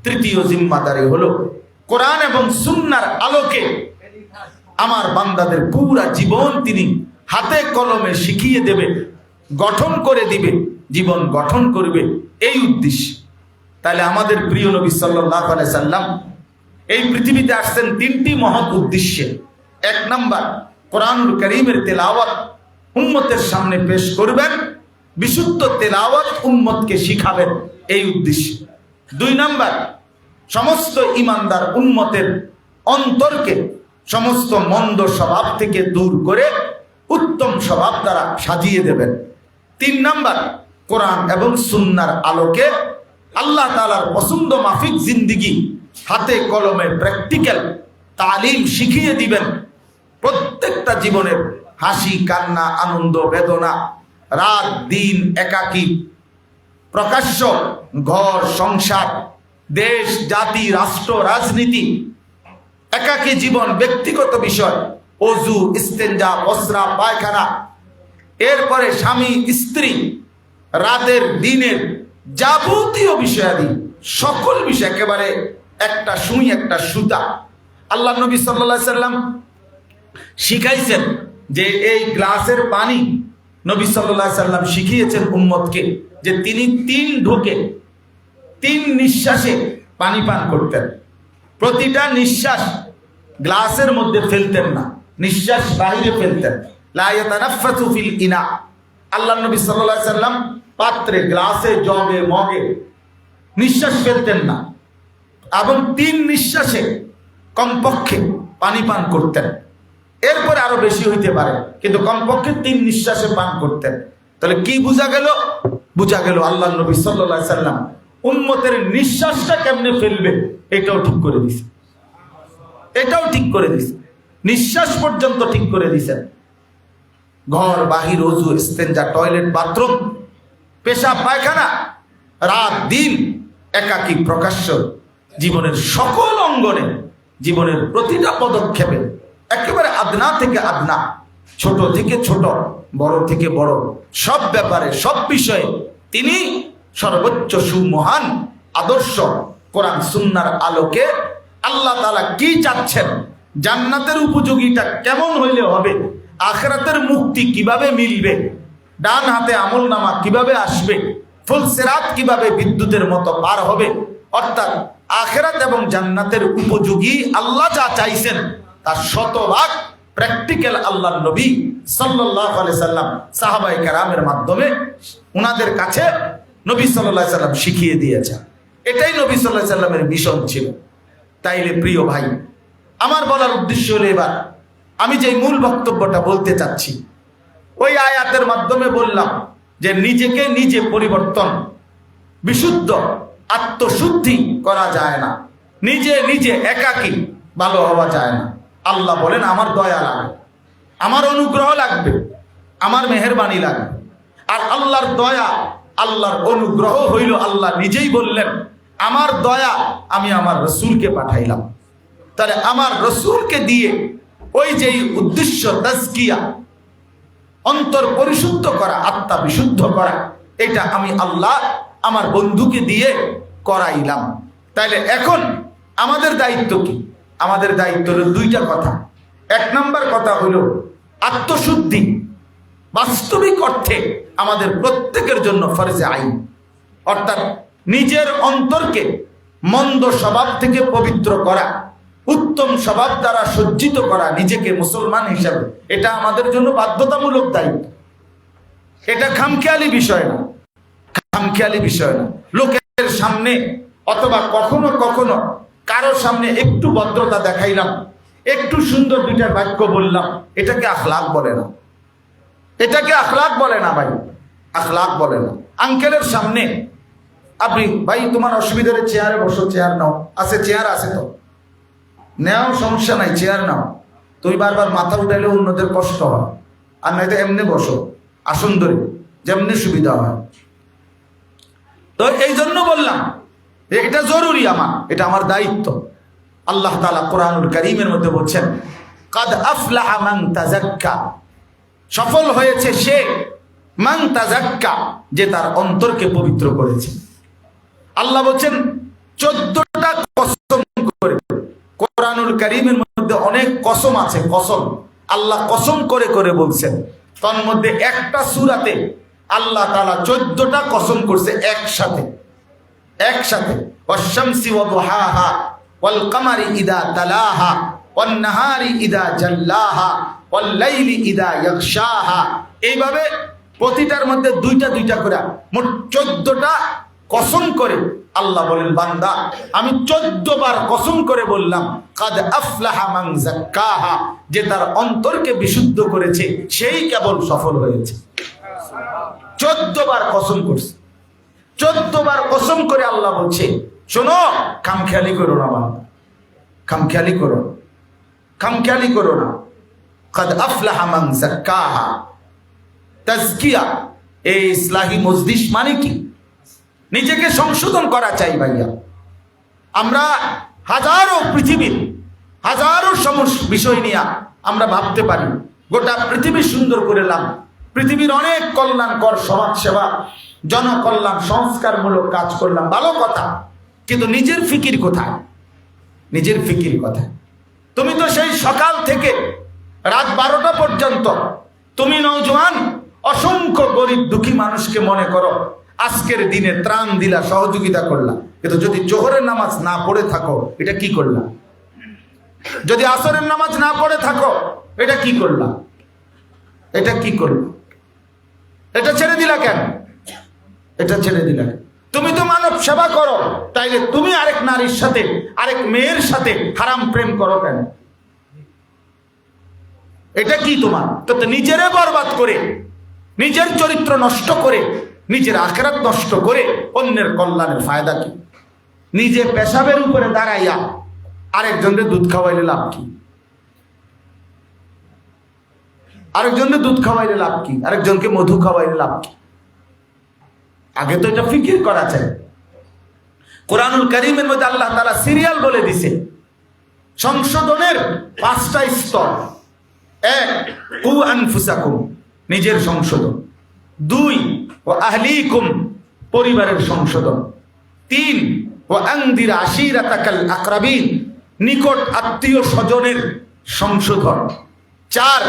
তৃতীয় জিম্মাদারি হলো কোরআন এবং সুন্নাহর আলোকে আমার বান্দাদের পুরা জীবন তিনি হাতে কলমে শিখিয়ে দেবে, গঠন করে দিবে, জীবন গঠন করবে, এই উদ্দেশ্য। তাহলে আমাদের প্রিয় নবী সাল্লাল্লাহু আলাইহি সাল্লাম এই পৃথিবীতে আসছেন তিনটি মহৎ উদ্দেশ্যে। এক নাম্বার, কোরআনুল কারীমের তেলাওয়াত উম্মতের সামনে পেশ করবেন, বিশুদ্ধ তেলাওয়াত উম্মতকে শিখাবেন, এই উদ্দেশ্যে। দুই নাম্বার, সমস্ত ইমানদার উম্মতের অন্তরকে সমস্ত মন্দ স্বভাব থেকে দূর করে উত্তম স্বভাব দ্বারা সাজিয়ে দেবেন। তিন নাম্বার, কোরআন এবং সুন্নাহর আলোকে আল্লাহ তাআলার পছন্দ মাফিক জিন্দেগি হাতে কলমে প্র্যাকটিক্যাল তালিম শিখিয়ে দিবেন। প্রত্যেকটা জীবনের হাসি কান্না, আনন্দ বেদনা, রাত দিন, একাকী প্রকাশ্য, ঘর সংসার, দেশ জাতি রাষ্ট্র রাজনীতি, একাকী জীবন, ব্যক্তিগত বিষয়, ওযু ইস্তেঞ্জা বসরা পায়খানা, এরপরে স্বামী স্ত্রী, রাতের দিনের যাবতীয় বিষয়াদি, সকল বিষয় একেবারে একটা সুই একটা সুতা। আল্লাহ নবী সাল্লাল্লাহু আলাইহি সাল্লাম শিখাইছেন যে এই গ্লাসের পানি, নবী সাল্লাল্লাহু আলাইহি সাল্লাম শিখিয়েছেন উম্মতকে যে তিনি 3 ঢোকে 3 নিঃশ্বাসে পানি পান করতেন। প্রতিটা নিঃশ্বাস গ্লাসের মধ্যে ফেলতেন না, নিঃশ্বাস বাইরে ফেলতেন। লা ইয়াতানাফাসু ফিল ইনা, আল্লাহ নবী সাল্লাল্লাহু আলাইহি সাল্লাম পাত্রে, গ্লাসে, জগে, মগে নিঃশ্বাস ফেলতেন না, এবং 3 নিঃশ্বাসে কমপক্ষে পানি পান করতেন। এরপরে আরো বেশি হইতে পারে, কিন্তু কমপক্ষে 3 নিঃশ্বাসে পান করতেন। তাহলে কি বোঝা গেল? বোঝা গেল আল্লাহ নবী সাল্লাল্লাহু আলাইহি সাল্লাম উম্মতের নিঃশ্বাসটা কেমনে ফেলবে এটাও ঠিক করে দিয়েছে, এটাও ঠিক করে দিয়েছে, নিঃশ্বাস পর্যন্ত ঠিক করে দিয়েছেন। ঘর বাহির, ওযু ইস্তেঞ্জা, টয়লেট বাথরুম, পেশাব পায়খানা, রাত দিন, একাকী প্রকাশ্য, জীবনের সকল অঙ্গনে, জীবনের প্রতিটা পদক্ষেপে, একেবারে আদনা থেকে আদনা, ছোট থেকে ছোট, বড় থেকে বড়, সব ব্যাপারে সব বিষয়ে তিনি সর্বোচ্চ সুমহান আদর্শ কোরআন সুন্নাহর আলোকে আল্লাহ তাআলা কি চাচ্ছেন, জান্নাতের উপযোগীটা কেমন হইলে হবে, আখিরাতের মুক্তি কিভাবে মিলবে, ডান হাতে আমলনামা কিভাবে আসবে, ফুল সিরাত কিভাবে বিদ্যুতের মতো পার হবে, অর্থাৎ আখিরাত এবং জান্নাতের উপযোগী আল্লাহ যা চাইছেন তার শতভাগ প্র্যাকটিক্যাল আল্লাহর নবী সাল্লাল্লাহু আলাইহি সাল্লাম সাহাবায়ে কেরামের মাধ্যমে উনাদের কাছে নবী সাল্লাল্লাহু আলাইহি সাল্লাম শিখিয়ে দিয়েছেন। এটাই নবী সাল্লাল্লাহু আলাইহি সাল্লামের মিশন ছিল। তাইলে প্রিয় ভাই, আমার বলার উদ্দেশ্য হলো, এবার আমি যে মূল বক্তব্যটা বলতে চাচ্ছি, ওই আয়াতের মাধ্যমে বললাম যে নিজেকে নিজে পরিবর্তন, বিশুদ্ধ আত্মশুদ্ধি করা যায় না, নিজে নিজে একাকী ভালো হওয়া যায় না। আল্লাহ বলেন আমার দয়া লাগবে, আমার অনুগ্রহ লাগবে, আমার মেহেরবানি লাগবে। আর আল্লাহর দয়া, আল্লাহর অনুগ্রহ হইল, আল্লাহ নিজেই বললেন আমার দয়া আমি আমার রসুলকে পাঠাইলাম। তাহলে আমার রসুলকে দিয়ে ওই যে উদ্দেশ্য তাজকিয়া, অন্তর পরিশুদ্ধ করা, আত্মা বিশুদ্ধ করা, এটা আমি আল্লাহ আমার বন্ধুকে দিয়ে করাইলাম। তাইলে এখন আমাদের দায়িত্ব কি? আমাদের দায়িত্ব হলো 2টা কথা। 1 নম্বর কথা হলো আত্মশুদ্ধি, বাস্তবিক অর্থে আমাদের প্রত্যেকের জন্য ফরজে আইন, অর্থাৎ নিজের অন্তরকে মন্দ স্বভাব থেকে পবিত্র করা, উত্তম স্বভাব দ্বারা সজ্জিত করা নিজেকে মুসলমান হিসাবে, এটা আমাদের জন্য বাধ্যতামূলক দায়িত্ব। এটা খামখেয়ালি বিষয় না, খামখেয়ালি বিষয় না। লোকের সামনে অথবা কখনো কখনো কারোর সামনে একটু ভদ্রতা দেখাইলাম, একটু সুন্দর 2টা বাক্য বললাম, এটাকে আখলাক বলে না, এটাকে আখলাক বলে না ভাই, আখলাক বলে না। আঙ্কেলের সামনে আপনি, ভাই তোমার অসুবিধা হলে চেয়ারে বসো, চেয়ার নাও, আছে চেয়ার আছে তো নেও, সমস্যা নাই, চেয়ার নাও। তুমি বারবার মাথা উঠাইলে অন্যদের কষ্ট হয়, আর নয়তো এমনি বসো আসন ধরে, যেমনি সুবিধা হয়। তো এই জন্য বললাম এটা জরুরি, এটা আমার দায়িত্ব। আল্লাহ তাআলা কোরআনুল কারীমের মধ্যে বলছেন কাদ আফলাহা মান তাযাক্কা, সফল হয়েছে সে, মান তাযাক্কা, যে তার অন্তরকে পবিত্র করেছে। আল্লাহ বলছেন 14টা কসম করে কোরআনুল কারীমের মধ্যে মধ্যে অনেক কসম আছে, কসম আল্লাহ কসম করে করে বলছেন। তার মধ্যে একটা সূরাতে আল্লাহ তাআলা 14টা কসম করছে একসাথে। ওয়াশ-শামসি ওয়া দুহাহা ওয়াল কামারি ইযা তালাহা ওয়ান নাহারি ইযা জাল্লাহা ওয়াল লাইলি ইযা ইয়াগশাহা। এইভাবে প্রতিটার মধ্যে দুইটা দুইটা করে মোট 14টা কসম করে আল্লাহ বলেন, বান্দা আমি 14 বার কসম করে বললাম কাদ আফলাহা মান যাক্কাহা, যে তার অন্তরকে বিশুদ্ধ করেছে সেই কেবল সফল হয়েছে। 14 বার কসম করছে। 14 বার কসম করে আল্লাহ বলছে, শোনো, খামখেয়ালি করো না বান্দা, খামখেয়ালি করো না। কাদ আফলাহা মান যাক্কাহা। তাজকিয়া, এই ইসলাহি মজলিস মানে কি? নিজেকে সংশোধন করা চাই ভাইয়া। আমরা পৃথিবীর হাজারো বিষয় নিয়ে আমরা ভাবতে পারি, গোটা পৃথিবী সুন্দর করলাম, পৃথিবীর অনেক কল্যাণকর সমাজ সেবা, জনকল্যাণ, সংস্কারমূলক কাজ করলাম, ভালো কথা, কিন্তু নিজের ফিকির কোথায়? নিজের ফিকির কোথায়? তুমি তো সেই সকাল থেকে রাত 12টা পর্যন্ত তুমি নওজোয়ান অসংখ্য গরিব দুঃখী মানুষকে মনে করো আজকের দিনে ত্রাণ দিলা, সহযোগিতা করলা, কিন্তু যদি জোহরের নামাজ না পড়ে থাকো এটা কি করলা? যদি আসরের নামাজ না পড়ে থাকো এটা কি করলা? এটা ছেড়ে দিলা কেন? তুমি তো মানব সেবা করো, তাইলে তুমি আরেক নারীর সাথে, আরেক মেয়ের সাথে হারাম প্রেম করো কেন? এটা কি তোমার? তো নিজেরে বরবাদ করে, নিজের চরিত্র নষ্ট করে, নিজের আখিরাত নষ্ট করে অন্যের কল্যাণের ফায়দা কি? নিজে পেশাবের উপরে দাঁড়াইয়া আরেকজনকে দুধ খাওয়াইলে লাভ কি? আরেকজনকে মধু খাওয়াইলে লাভ কি? আগে তো এটা ফিকির করা চাই। কোরআনুল কারীমের মধ্যে আল্লাহ তাআলা সিরিয়াল বলে দিছে সংশোধনের 5টা স্তর। 1, কু আনফুসাকুম, নিজের সংশোধন। 2, ও আহলিকুম, পরিবারের সংশোধন। 3, ও আনদির আশিরাতাকাল আকরাবিন, নিকট আত্মীয় স্বজনের সংশোধন। 4,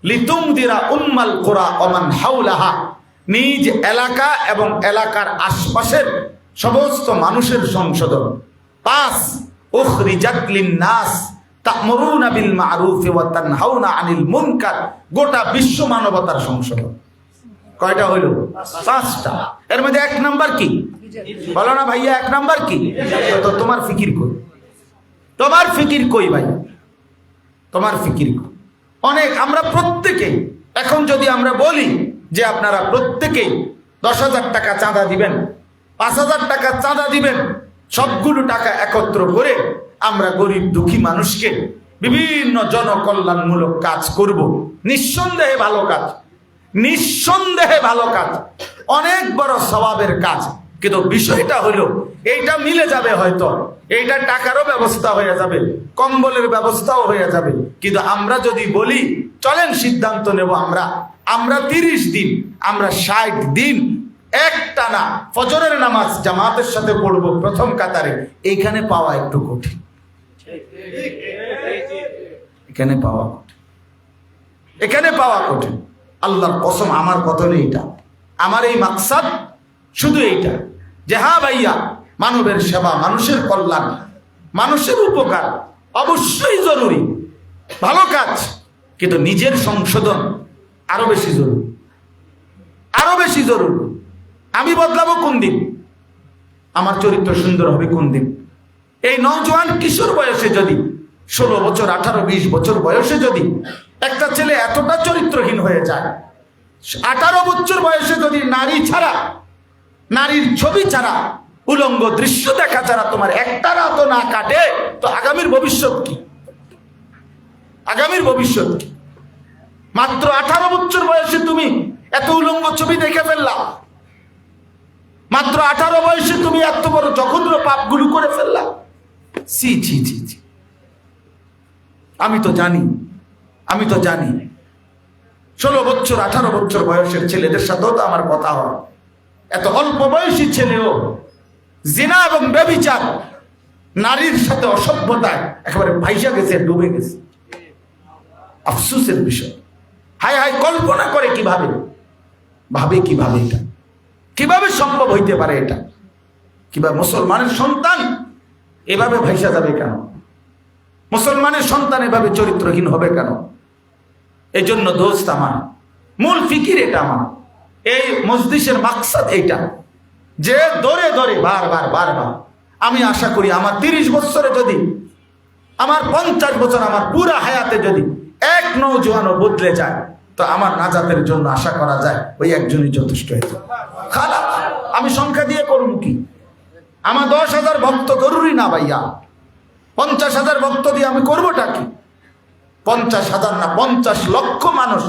লিতুমদিরা উম্মাল কুরা ওমান হাওলাহা, নিজ এলাকা এবং এলাকার আশপাশের সমস্ত মানুষের সংশোধন। 5, উখরিজাত লিন-নাস তা'মুরুনা বিল মা'রুফ ওয়া তানহাউনা আনিল মুনকার, গোটা বিশ্ব মানবতার সংশোধন। কয়টা হইল? 5টা। এর মধ্যে 1 নাম্বার কি? বলো না ভাইয়া, 1 নাম্বার কি? তো তোমার ফিকির কই? ভাই, তোমার ফিকির কই? অনেক আমরা প্রত্যেকেই এখন যদি আমরা বলি যে আপনারা প্রত্যেকেই 10,000 টাকা চাঁদা দিবেন, 5,000 টাকা চাঁদা দিবেন, সবগুলো টাকা একত্র করে আমরা গরিব দুঃখী মানুষকে বিভিন্ন জনকল্যাণমূলক কাজ করব, নিঃসন্দেহে ভালো কাজ, অনেক বড় সওয়াবের কাজ। কিন্তু বিষয়টা হলো এইটা মিলে যাবে, হয়তো এইটা টাকারও ব্যবস্থা হয়ে যাবে, কম্বলের ব্যবস্থাও হয়ে যাবে, কিন্তু আমরা যদি বলি চলেন সিদ্ধান্ত নেব আমরা 30 দিন, আমরা 60 দিন একটানা ফজরের নামাজ জামাতের সাথে পড়বো প্রথম কাতারে, এইখানে পাওয়া একটু কঠিন। এখানে পাওয়া কঠিন। আল্লাহর কসম, আমার কথা হলো এইটা, আমার এই মাকসাদ শুধু এইটা যে হ্যাঁ ভাইয়া, মানবের সেবা, মানুষের কল্যাণ, মানুষের উপকার অবশ্যই জরুরি, ভালো কাজ, কিন্তু নিজের সংশোধন আরো বেশি জরুরি। আমি বদলাবো কোন দিন? আমার চরিত্র সুন্দর হবে কোন দিন? এই নওজোয়ান কিশোর বয়সে যদি 16 বছর, 18, 20 বছর বয়সে যদি একটা ছেলে এতটা চরিত্রহীন হয়ে যায়, 18 বছর বয়সে যদি নারীর ছবি ছাড়া, উলঙ্গ দৃশ্য দেখা ছাড়া তোমার একটা রাত না কাটে, তো আগামীর ভবিষ্যৎ কি? মাত্র 18 বছর বয়সে তুমি এত উলঙ্গ ছবি দেখে ফেললা, মাত্র 18 বয়সে তুমি এত বড় জঘন্য পাপগুলো করে ফেললা। ছি। আমি তো জানি 16 বছর 18 বছর বয়সের ছেলেদের সাথেও তো আমার কথা হয়। এত অল্প বয়সী ছেলেও জিনা এবং ব্যভিচার, নারীর সাথে অসভ্যতায় একেবারে ভাইসা গেছে, ডুবে গেছে। আফসোসের বিষয়। হায় হায়, কল্পনা করে কিভাবে, ভাবে কিভাবে, এটা কিভাবে সম্ভব হইতে পারে? এটা কিভাবে মুসলমানের সন্তান এভাবে ভাইসা যাবে কেন? মুসলমানের সন্তান এভাবে চরিত্রহীন হবে কেন? এই জন্য দোস্ত আমার, মূল ফিকির এটা, আমার এই মজলিসের মাকসাদ এইটা, যে দরে দরে বারবার বারবার আমি আশা করি আমার 30 বছরে যদি, আমার 50 বছর, আমার পুরা হায়াতে যদি এক নওজোয়ানও বদলে যায়, তো আমার নাজাতের জন্য আশা করা যায় ওই একজনই যথেষ্ট হয়েছে। খারাপ আমি সংখ্যা দিয়ে করব কি? আমার 10,000 ভক্ত জরুরি না ভাইয়া, 50,000 ভক্ত দিয়ে আমি করবোটা কি? 50,000 না, 50 লক্ষ মানুষ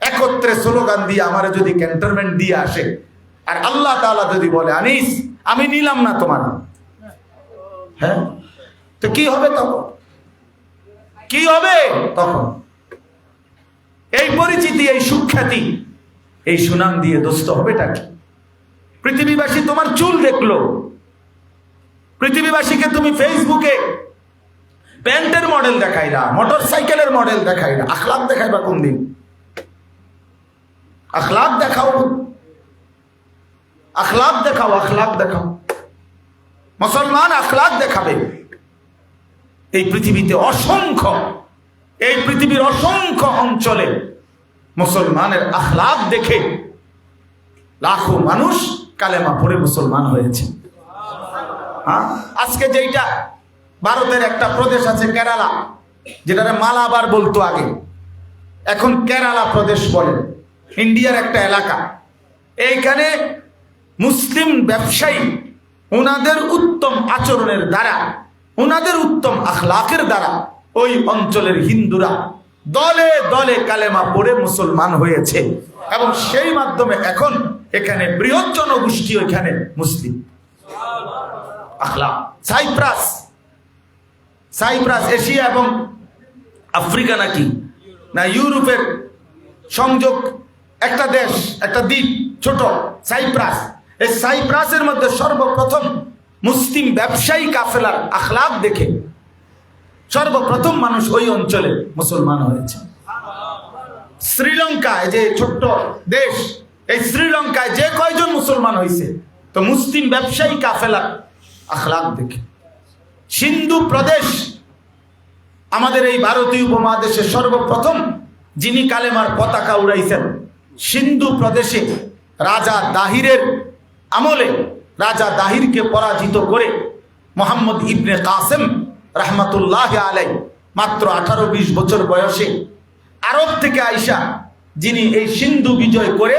একত্রে স্লোগান দিয়ে আমারে যদি ক্যান্টনমেন্ট দিয়ে আসে, আর আল্লাহ তাআলা যদি বলে আনিস আমি নিলাম না তোমার, হ্যাঁ, তো কি হবে তখন? কি হবে তখন? এই পরিচিতি, এই সুখ্যাতি, এই সুনাম দিয়ে দোস্ত হবেটা কি? পৃথিবীবাসী তোমার চুল দেখলো, পৃথিবীবাসীকে তুমি ফেসবুকে প্যান্টের মডেল দেখাইলা, মোটর সাইকেলের মডেল দেখাইলা, আখলাক দেখাইবা কোন দিন? আখলাক দেখাও, আখলাক দেখাও, আখলাক দেখাও। মুসলমান আখলাক দেখাবে। এই পৃথিবীতে অসংখ্য, এই পৃথিবীর অসংখ্য অঞ্চলে মুসলমানের আখলাক দেখে লাখো মানুষ কালেমা পড়ে মুসলমান হয়েছে। হ্যাঁ, আজকে যেটা ভারতের একটা প্রদেশ আছে কেরালা, যেটা মালাবার বলতো আগে, এখন কেরালা প্রদেশ বলে, ইন্ডিয়ার একটা এলাকা। এইখানে মুসলিম ব্যবসায়ী ওনাদের উত্তম আচরণের দ্বারা, ওনাদের উত্তম আখলাকের দ্বারা ওই অঞ্চলের হিন্দুরা দলে দলে কালেমা পড়ে মুসলমান হয়েছে, এবং সেই মাধ্যমে এখন এখানে বৃহৎ জনগোষ্ঠী এখানে মুসলিম। আখলাক। সাইপ্রাস, সাইপ্রাস এশিয়া এবং আফ্রিকা নাকি না ইউরোপের সংযোগ একটা দেশ, একটা দ্বীপ, ছোট সাইপ্রাস। এই সাইপ্রাসের মধ্যে সর্বপ্রথম মুসলিম ব্যবসায়ী কাফেলার আখলাক দেখে সর্বপ্রথম মানুষ ওই অঞ্চলে মুসলমান হয়েছে। শ্রীলঙ্কায়, যে ছোট্ট দেশ, এই শ্রীলঙ্কায় যে কয়জন মুসলমান হয়েছে, তো মুসলিম ব্যবসায়ী কাফেলার আখলাক দেখে। সিন্ধু প্রদেশ, আমাদের এই ভারতীয় উপমহাদেশে সর্বপ্রথম যিনি কালেমার পতাকা উড়াইছেন, সিন্ধু প্রদেশে রাজা দাহিরের আমলে, রাজা দাহিরকে পরাজিত করে মোহাম্মদ ইবনে কাসেম রহমতুল্লাহ আলাই মাত্র 18-20 বছর বয়সে আরব থেকে আইসা যিনি এই সিন্ধু বিজয় করে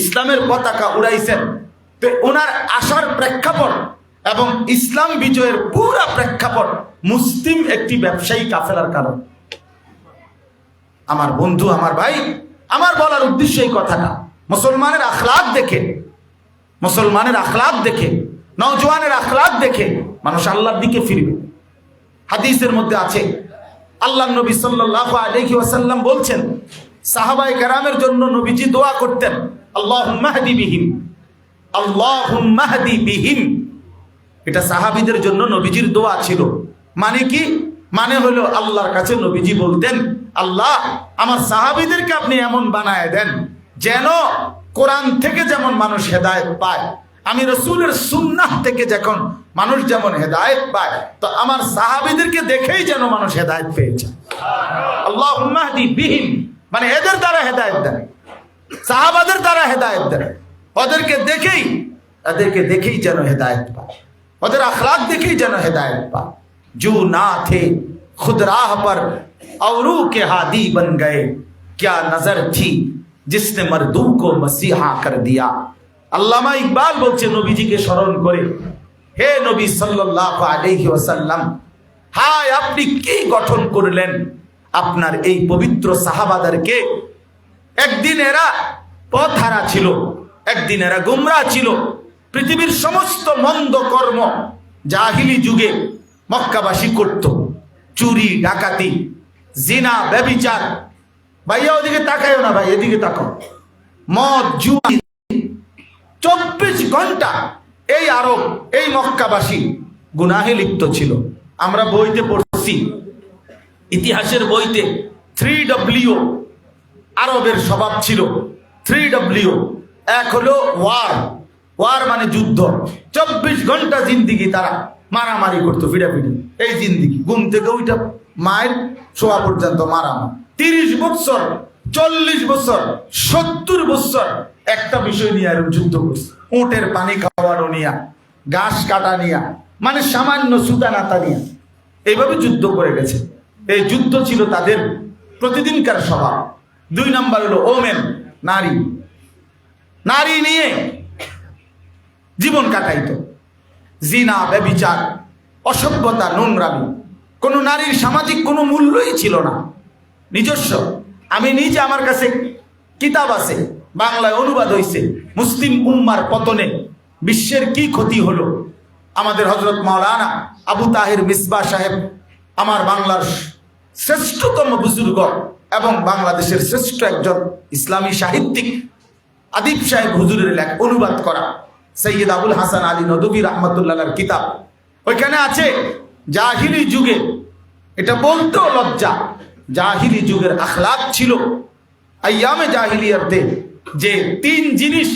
ইসলামের পতাকা উড়াইছেন, তো ওনার আসার প্রেক্ষাপট এবং ইসলাম বিজয়ের পুরা প্রেক্ষাপট মুসলিম একটি ব্যবসায়ী কাফেলার কারণ। আমার বন্ধু, আমার ভাই, আমার বলার উদ্দেশ্য এই কথাটা, মুসলমানের আখলাক দেখে, মুসলমানের আখলাক দেখে, নওজোয়ানের আখলাক দেখে মানুষ আল্লাহর দিকে ফিরবে। হাদিসের মধ্যে আছে, আল্লাহ নবী সাল্লাল্লাহু আলাইহি ওয়াসাল্লাম বলছেন, সাহাবায়ে কেরামের জন্য নবীজি দোয়া করতেন, আল্লাহুম্মা হদি বিহিম, আল্লাহুম্মা হদি বিহিম। এটা সাহাবীদের জন্য নবীজির দোয়া ছিল। মানে কি? মানে হলো আল্লাহর কাছে নবীজি বলতেন, আল্লাহ আমার সাহাবীদেরকে আপনি এমন বানায় দেন যেন কোরআন থেকে যেমন মানুষ হেদায়েত পায়, আমি রাসূলের সুন্নাহ থেকে যখন মানুষ যেমন হেদায়েত পায়, তো আমার সাহাবীদেরকে দেখেই যেন মানুষ হেদায়েত পেয়েছে। আল্লাহুম্মা হদি বিহিম মানে এদের দ্বারা হেদায়েত দেন, সাহাবাদের দ্বারা হেদায়েত দেন, ওদেরকে দেখেই যেন হেদায়েত পায়, ওদের আখলাক দেখেই যেন হেদায়েত পায়। जो ना थे खुद राह पर औरों के हादी बन गए, क्या नजर थी जिसने मर्दू को मसीहा कर दिया। আল্লামা ইকবাল বলছে নবীজিকে স্মরণ করে, হে নবী সাল্লাল্লাহু আলাইহি ওয়াসাল্লাম, হায় আপনি কি গঠন করলেন আপনার এই পবিত্র সাহাবাদেরকে। একদিন এরা পথহারা ছিল, একদিন এরা গোমরাহ ছিল, পৃথিবীর সমস্ত মন্দ কর্ম জাহিলি যুগে মক্কাবাসী করত, চুরি ডাকাতি জিনা ব্যভিচার। ভাইয়া ওদিকে তাকায়ও না ভাই, এদিকে তাকাও। মদ জুয়া 24 ঘন্টা এই আরব, এই মক্কাবাসী গুনাহে লিপ্ত ছিল। আমরা বইতে পড়ছি, ইতিহাসের বইতে 3W আরবের স্বভাব ছিল। 3W, এক হলো ওয়ার, ওয়ার মানে যুদ্ধ। 24 ঘন্টা জিন্দিগি তারা মারামারি করতো, ফিডাফিডি। এই জিন্দিগি ঘুম থেকে ওইটা মায়ের শোয়া পর্যন্ত মারামারি। 30 বছর, 40 বছর, 70 বছর একটা বিষয় নিয়ে আর যুদ্ধ করছে। উটের পানি খাওয়ানো নিয়া, ঘাস কাটা নিয়া, মানে সামান্য সুতা নাতা নিয়া এইভাবে যুদ্ধ করে গেছে। এই যুদ্ধ ছিল তাদের প্রতিদিনকার স্বভাব। 2 নাম্বার হলো ওমেন, নারী। নারী নিয়ে জীবন কাটাইতো। জিনা, ব্যভিচার, অসভ্যতা, নোংরামি। কোনো নারীর সামাজিক কোনো মূল্যই ছিল না নিজস্ব। আমি নিজে, আমার কাছে কিতাব আছে, বাংলায় অনুবাদ হয়েছে। মুসলিম উম্মার পতনে বিশ্বের কি ক্ষতি হলো, আমাদের হযরত মাওলানা আবু তাহের মিসবাহ সাহেব, আমার বাংলার শ্রেষ্ঠতম বুজুর্গ এবং বাংলাদেশের শ্রেষ্ঠ একজন ইসলামী সাহিত্যিক আদিব সাহেব হুজুরের লেখা, অনুবাদ করা সৈয়দ আবুল হাসান আলী নদভী রাহমাতুল্লাহর কিতাব। ওইখানে আছে জাহিলি যুগে, এটা বলতেও লজ্জা, জাহিলি যুগের আখলাক ছিল আইয়ামে জাহিলিয়াতে যে 3 জিনিস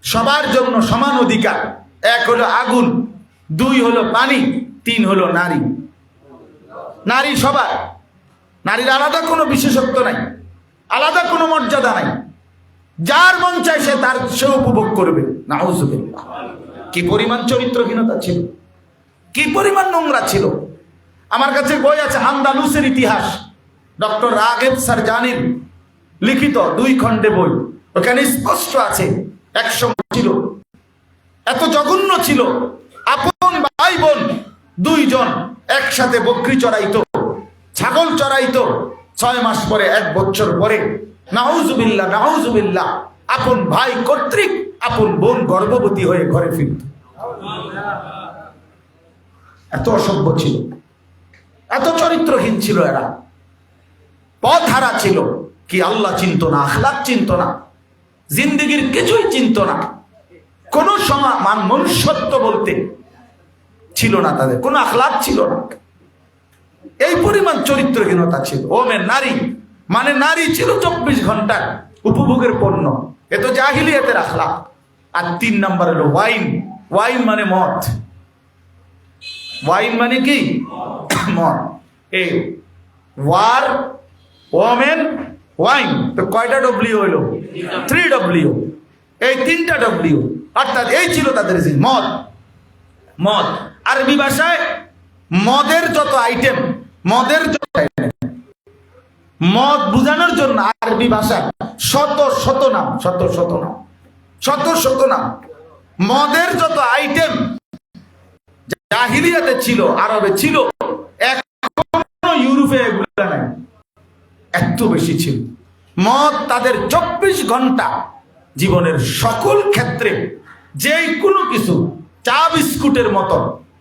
সবার জন্য সমান অধিকার। 1 হলো আগুন, 2 হলো পানি, 3 হলো নারী। নারী সবার, নারীর আলাদা কোনো বিশেষত্ব নাই, আলাদা কোনো মর্যাদা নাই। যার মন চায় সে উপভোগ করবে। নাউজুবিল্লাহ। কি পরিমাণ চরিত্রহীনতা ছিল, কি পরিমাণ নোংরা ছিল। আমার কাছে বই আছে আন্দালুসের ইতিহাস, ডক্টর রাগেব সারজানির লিখিত 2 খণ্ডে বই। ওখানে স্পষ্ট আছে এক সময় ছিল, এত জঘন্য ছিল, আপন ভাই বোন 2 জন একসাথে বকরি চড়াইতো, ছাগল চড়াইতো। 6 মাস পরে, 1 বছর পরে, নাউজুবিল্লাহ নাউজুবিল্লাহ, আপন ভাই কর্তৃক আপন বোন গর্ভবতী হয়ে ঘরে ফিরত। এত অসভ্য ছিল, এত চরিত্রহীন ছিল এরা, পথ হারা ছিল। কি আল্লাহ চিনত না, আখলাক চিনত না, জিন্দেগির কিছুই চিনত না। কোন মনুষ্যত্ব বলতে ছিল না তাদের, কোন আখলাক ছিল না। এই পরিমাণ চরিত্রহীনতা ছিল। ওমেন, নারী মানে নারী ছিল 24 ঘন্টার উপভোগের পণ্য। এ তো জাহিলিয়াতের আখলাক। আর 3 নাম্বার হলো ওয়াইন। ওয়াইন মানে মদ। ওয়াইন মানে কি? মদ। এই ওয়ার, ওমেন, ওয়াইন, তো কয়টা ডব্লিউ হইল? 3W। এই 3টা ডব্লিউ, অর্থাৎ এই ছিল তাদের যে মদ। মদ আরবি ভাষায় মদের যত আইটেম, মদের যত আইটেম, মদ বুঝানোর জন্য আরবি ভাষায় শত শত নাম, শত শত নাম, শত শত নাম। মদের যত আইটেম জাহিলিয়াতে ছিল, আরবে ছিল, এখনো ইউরোপে এগুলো নাই, এত বেশি ছিল। মদ তাদের 24 ঘন্টা জীবনের সকল ক্ষেত্রে যে কোনো কিছু, চা বিস্কুটের মতো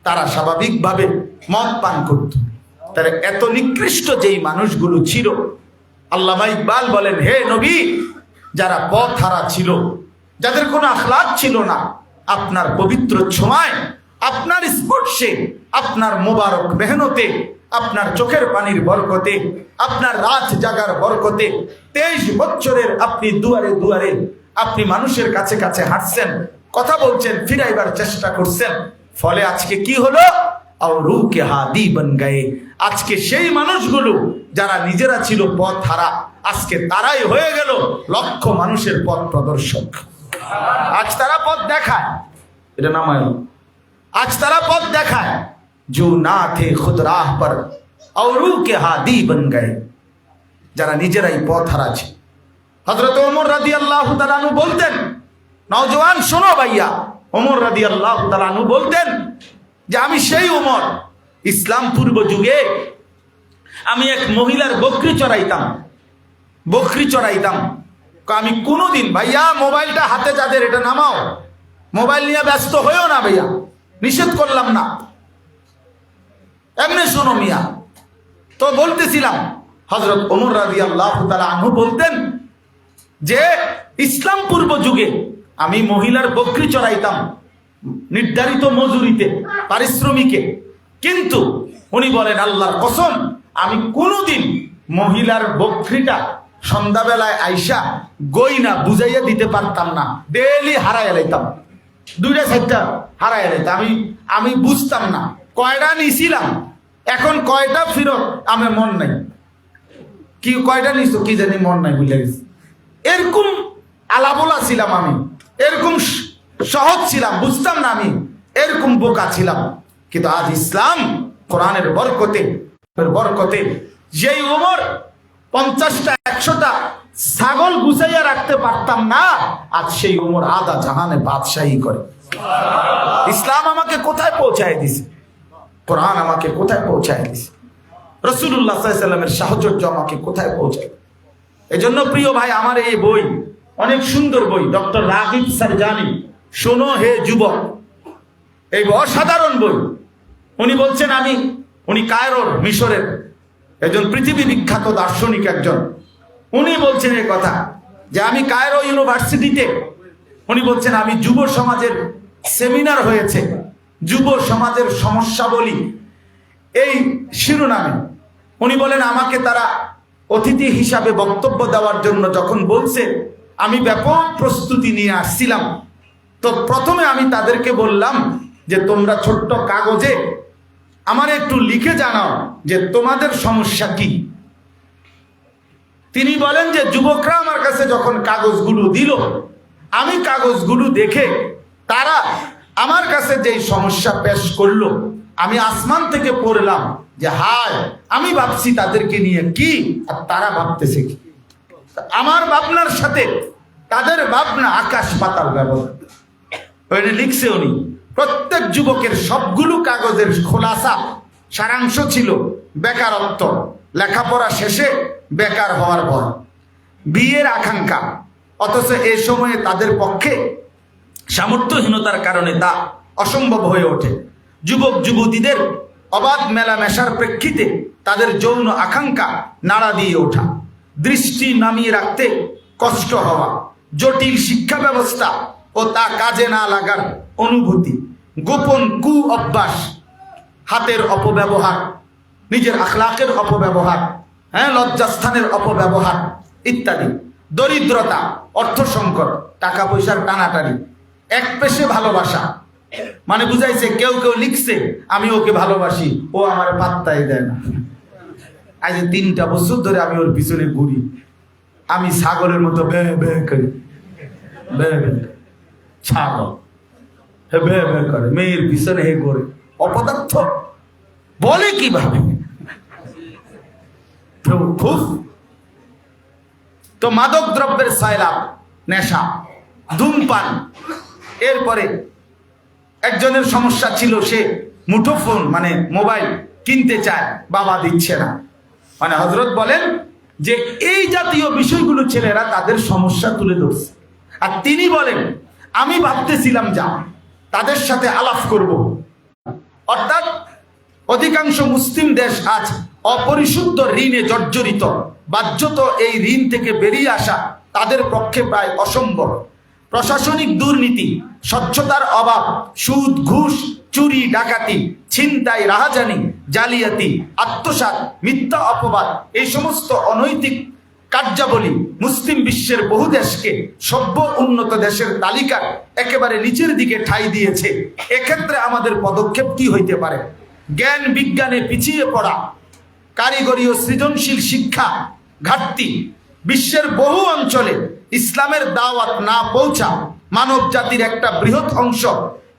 তারা স্বাভাবিকভাবে মদ পান করত। তারা এত নিকৃষ্ট যেই মানুষগুলো ছিল, আল্লামা ইকবাল বলেন, হে নবী, যারা পথ হারা ছিল, যাদের কোনো আখলাক ছিল না, আপনার পবিত্র ছোঁয়ায়, আপনার স্পর্শে, আপনার মোবারক মেহনতে, আপনার চোখের পানির বরকতে, আপনার রাত জাগার বরকতে 23 বছরের আপনি দুয়ারে দুয়ারে আপনি মানুষের কাছে কাছে হাঁটছেন, কথা বলছেন, ফিরাইবার চেষ্টা করছেন। ফলে আজকে কি হলো? আর রুকে হাদি বন গায়ে। আজকে সেই মানুষগুলো যারা নিজেরা ছিল পথ হারা, আজকে তারাই হয়ে গেল লক্ষ মানুষের পথ প্রদর্শক। আজ তারা পথ দেখায়, এটা নামায়, আজ তারা পথ দেখায়। जो ना थे खुद राह पर औरों के हादी बन गए। যারা নিজেরাই পথ হারাছে। হযরত ওমর রাদিয়াল্লাহু তাআলা আনহু বলতেন, নওজোয়ান শোনো ভাইয়া, ওমর রাদিয়াল্লাহু তাআলা আনহু বলতেন যে আমি সেই ওমর, ইসলাম পূর্ব যুগে আমি এক মহিলার বকরি চড়াইতাম, বকরি চড়াইতাম। আমি কোনোদিন, ভাইয়া মোবাইলটা হাতে যাদের, এটা নামাও, মোবাইল নিয়ে ব্যস্ত হয়েও না ভাইয়া, নিষেধ করলাম না, এমনি শোনো মিয়া। তো বলতেছিলাম হযরত ওমর রাদিয়াল্লাহু তাআলা আনহু বলতেন যে ইসলাম পূর্ব যুগে আমি মহিলার বকরি চড়াইতাম নির্ধারিত মজুরিতে, পারিশ্রমিকে, কিন্তু উনি বলেন আল্লাহর কসম আমি কোনোদিন মহিলার বকরিটা সন্ধ্যাবেলায় আইসা গইনা বুঝাইয়া দিতে পারতাম না, ডেইলি হারাইয়া লাইতাম, 2টা-4টা হারাইয়া লাইতাম। আমি বুঝতাম না কয়টা নিছিলাম, এখন কয়টা ফিরত আমার মন নাই, কি কয়টা নিছো কি জানি মন নাই, বুঝে গেছি। এরকম আলাবোলা ছিলাম আমি, এরকম সহজ ছিলাম, বুঝতাম না আমি, এরকম বোকা ছিলাম। কিন্তু আজ ইসলাম কোরআনের বরকতে যেই ওমর 50টা 100টা ছাগল গুছাইয়া রাখতে পারতাম না, আজ সেই ওমর আধা জাহানে বাদশাহী করে। ইসলাম আমাকে কোথায় পৌঁছায় দিছে, কোরআন আমাকে কোথায় পৌঁছায় দিছে, রাসূলুল্লাহ সাল্লাল্লাহু আলাইহি ওয়াসাল্লামের সাহচর্য আমাকে কোথায় পৌঁছায়। এজন্য প্রিয় ভাই আমার, এই বই অনেক সুন্দর বই, ডক্টর রাগিব সারজানি, শোনো হে যুবক, এই অসাধারণ বই। উনি বলছেন, উনি কায়রোর, মিশরের একজন পৃথিবী বিখ্যাত দার্শনিক একজন, উনি বলছেন এই কথা যে আমি কায়রো ইউনিভার্সিটিতে, উনি বলছেন আমি যুব সমাজের সেমিনার হয়েছে, যুব সমাজের সমস্যাবলী এই শিরোনামে। উনি বলেন আমাকে তারা অতিথি হিসাবে বক্তব্য দেওয়ার জন্য যখন বলছে, আমি ব্যাপক প্রস্তুতি নিয়ে আসছিলাম। তো প্রথমে আমি তাদেরকে বললাম যে তোমরা ছোট্ট কাগজে আমার একটু লিখে জানাও যে তোমাদের সমস্যা কি। তিনি বলেন যে যুবকরা আমার কাছে যখন কাগজগুলো দিল, আমি কাগজগুলো দেখে তারা আমার কাছে যেই সমস্যা পেশ করলো, আমি আসমান থেকে পড়লাম যে হায়, আমি ভাবছি তাদেরকে নিয়ে কি আর তারা ভাবতেছে কি। আমার ভাবনার সাথে তাদের ভাবনা আকাশ পাতাল ব্যবধান। ওইটা লিখছে উনি। প্রত্যেক যুবকের সবগুলো কাগজের খোলাসা সারাংশ ছিল বেকারত্ব, লেখাপড়া শেষে বেকার হওয়ার পর বিয়ের আকাঙ্ক্ষা, অথচ এই সময়ে তাদের পক্ষে সামর্থ্যহীনতার কারণে তা অসম্ভব হয়ে ওঠে। যুবক যুবতীদের অবাধ মেলামেশার প্রেক্ষিতে তাদের যৌন আকাঙ্ক্ষা নাড়া দিয়ে ওঠা, দৃষ্টি নামিয়ে রাখতে কষ্ট হওয়া, জটিল শিক্ষা ব্যবস্থা ও তা কাজে না লাগার অনুভূতি, গোপন কু অভ্যাস, হাতের অপব্যবহার, নিজের আখলাকের অপব্যবহার, লজ্জাস্থানের অপব্যবহার ইত্যাদি, দরিদ্রতা, অর্থ সংকট, টাকা পয়সার টানাটানি, এক পেশে ভালোবাসা। মানে বুঝাইছে, কেউ কেউ লিখছে আমি ওকে ভালোবাসি, ও আমার পাত্তাই দেয় না। আজ 3টা বছর ধরে আমি ওর পিছনে ঘুরি, আমি ছাগলের মতো বে বে করি, বে বে, ছাগল হে বে বে করে, মেয়ের পিছনে হে করে, অপদার্থ বলে কিভাবে। তো মাদক দ্রব্যের সায়লাভ, নেশা, ধূমপান। এরপরে একজনের সমস্যা ছিল, সে মুঠোফোন মানে মোবাইল কিনতে চায়, বাবা দিচ্ছে না। মানে হযরত বলেন যে এই জাতীয় বিষয়গুলো ছেলেরা তাদের সমস্যা তুলে ধরছে। আর তিনি বলেন আমি ভাবতেছিলাম যা তাদের সাথে আলাপ করব। অর্থাৎ অধিকাংশ মুসলিম দেশ আজ অপরিশুদ্ধ ঋণে জর্জরিত, বাধ্যত এই ঋণ থেকে বেরিয়ে আসা তাদের পক্ষে প্রায় অসম্ভব। প্রশাসনিক দুর্নীতি, স্বচ্ছতার অভাব, সুদ, ঘুষ, চুরি, ডাকাতি, ছিনতাই, রাহাজানি, জালিয়াতি, আত্মসাৎ, মিথ্যা অপবাদ, এই সমস্ত অনৈতিক কার্যাবলী মুসলিম বিশ্বের বহু দেশকে সভ্য উন্নত দেশের তালিকার একেবারে নিচের দিকে ঠাঁই দিয়েছে। এক্ষেত্রে আমাদের পদক্ষেপ কি হইতে পারে? জ্ঞান বিজ্ঞানে পিছিয়ে পড়া, কারিগরি ও সৃজনশীল শিক্ষা ঘাটতি, বিশ্বের বহু অঞ্চলে ইসলামের দাওয়াত না পৌঁছা, মানব জাতির একটা বৃহৎ অংশ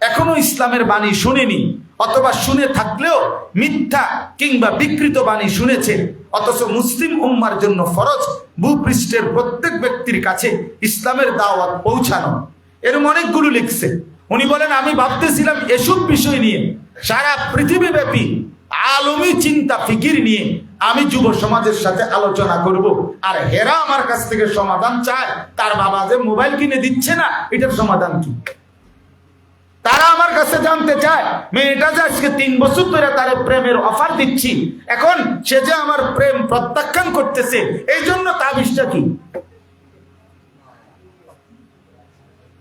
এখনো ইসলামের বাণী শুনেনি, অথবা শুনে থাকলেও মিথ্যা কিংবা বিকৃত বাণী শুনেছে। অথচ মুসলিম উম্মার জন্য ফরজ ভূপৃষ্ঠের প্রত্যেক ব্যক্তির কাছে ইসলামের দাওয়াত পৌঁছানো। এরকম অনেকগুলো লিখছে। উনি বলেন আমি ভাবতেছিলাম এসব বিষয় নিয়ে সারা পৃথিবীব্যাপী আলমী চিন্তা ফিকির নিয়ে আমি যুব সমাজের সাথে আলোচনা করব। আর হেরা আমার কাছ থেকে সমাধান চায়, তার বাবা যে মোবাইল কিনে দিচ্ছে না, এটার সমাধান কি? তারা আমার কাছে জানতে চায় মেয়েটা যে আজকে 3 বছর ধরে তার প্রেমের অফার দিচ্ছি, এখন সে যে আমার প্রেম প্রত্যাখ্যান করতেছে, এই জন্য তাবিজটা কি?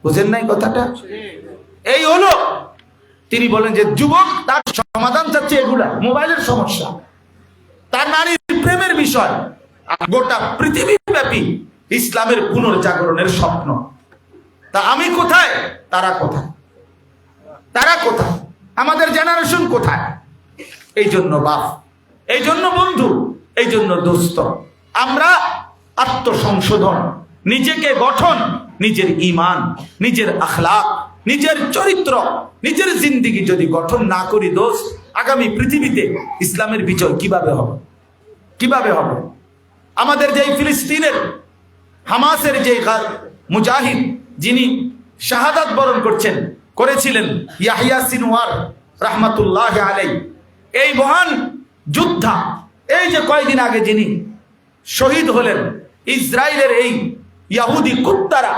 বুঝেন নাই কথাটা? এই হলো তিনি বলেন যে যুবক তার সমাধান চাচ্ছে এগুলা, মোবাইলের সমস্যা, তার নারীর প্রেমের বিষয়, গোটা পৃথিবীব্যাপী ইসলামের পুনর্জাগরণের স্বপ্ন। তা আমি কোথায়, তারা কোথায়? তারা কোথায়? আমাদের জেনারেশন কোথায়? এই জন্য বাপ, এই জন্য বন্ধু, এই জন্য দোস্ত, আমরা আত্মসংশোধন, নিজেকে গঠন, নিজের ঈমান, নিজের আখলাক, নিজের চরিত্র, নিজের জিন্দেগি যদি গঠন না করি দোস্ত, আগামী পৃথিবীতে ইসলামের বিজয় কিভাবে হবে? কিভাবে হবে? আমাদের যে ফিলিস্তিনের হামাসের যে মুজাহিদ, যিনি শাহাদাত বরণ করেছিলেন ইয়াহিয়া সিনওয়ার রাহমাতুল্লাহ আলাইহি, এই মহান যোদ্ধা, এই যে কয়েকদিন আগে যিনি শহীদ হলেন, ইসরায়েলের এই ইহুদি কুত্তারা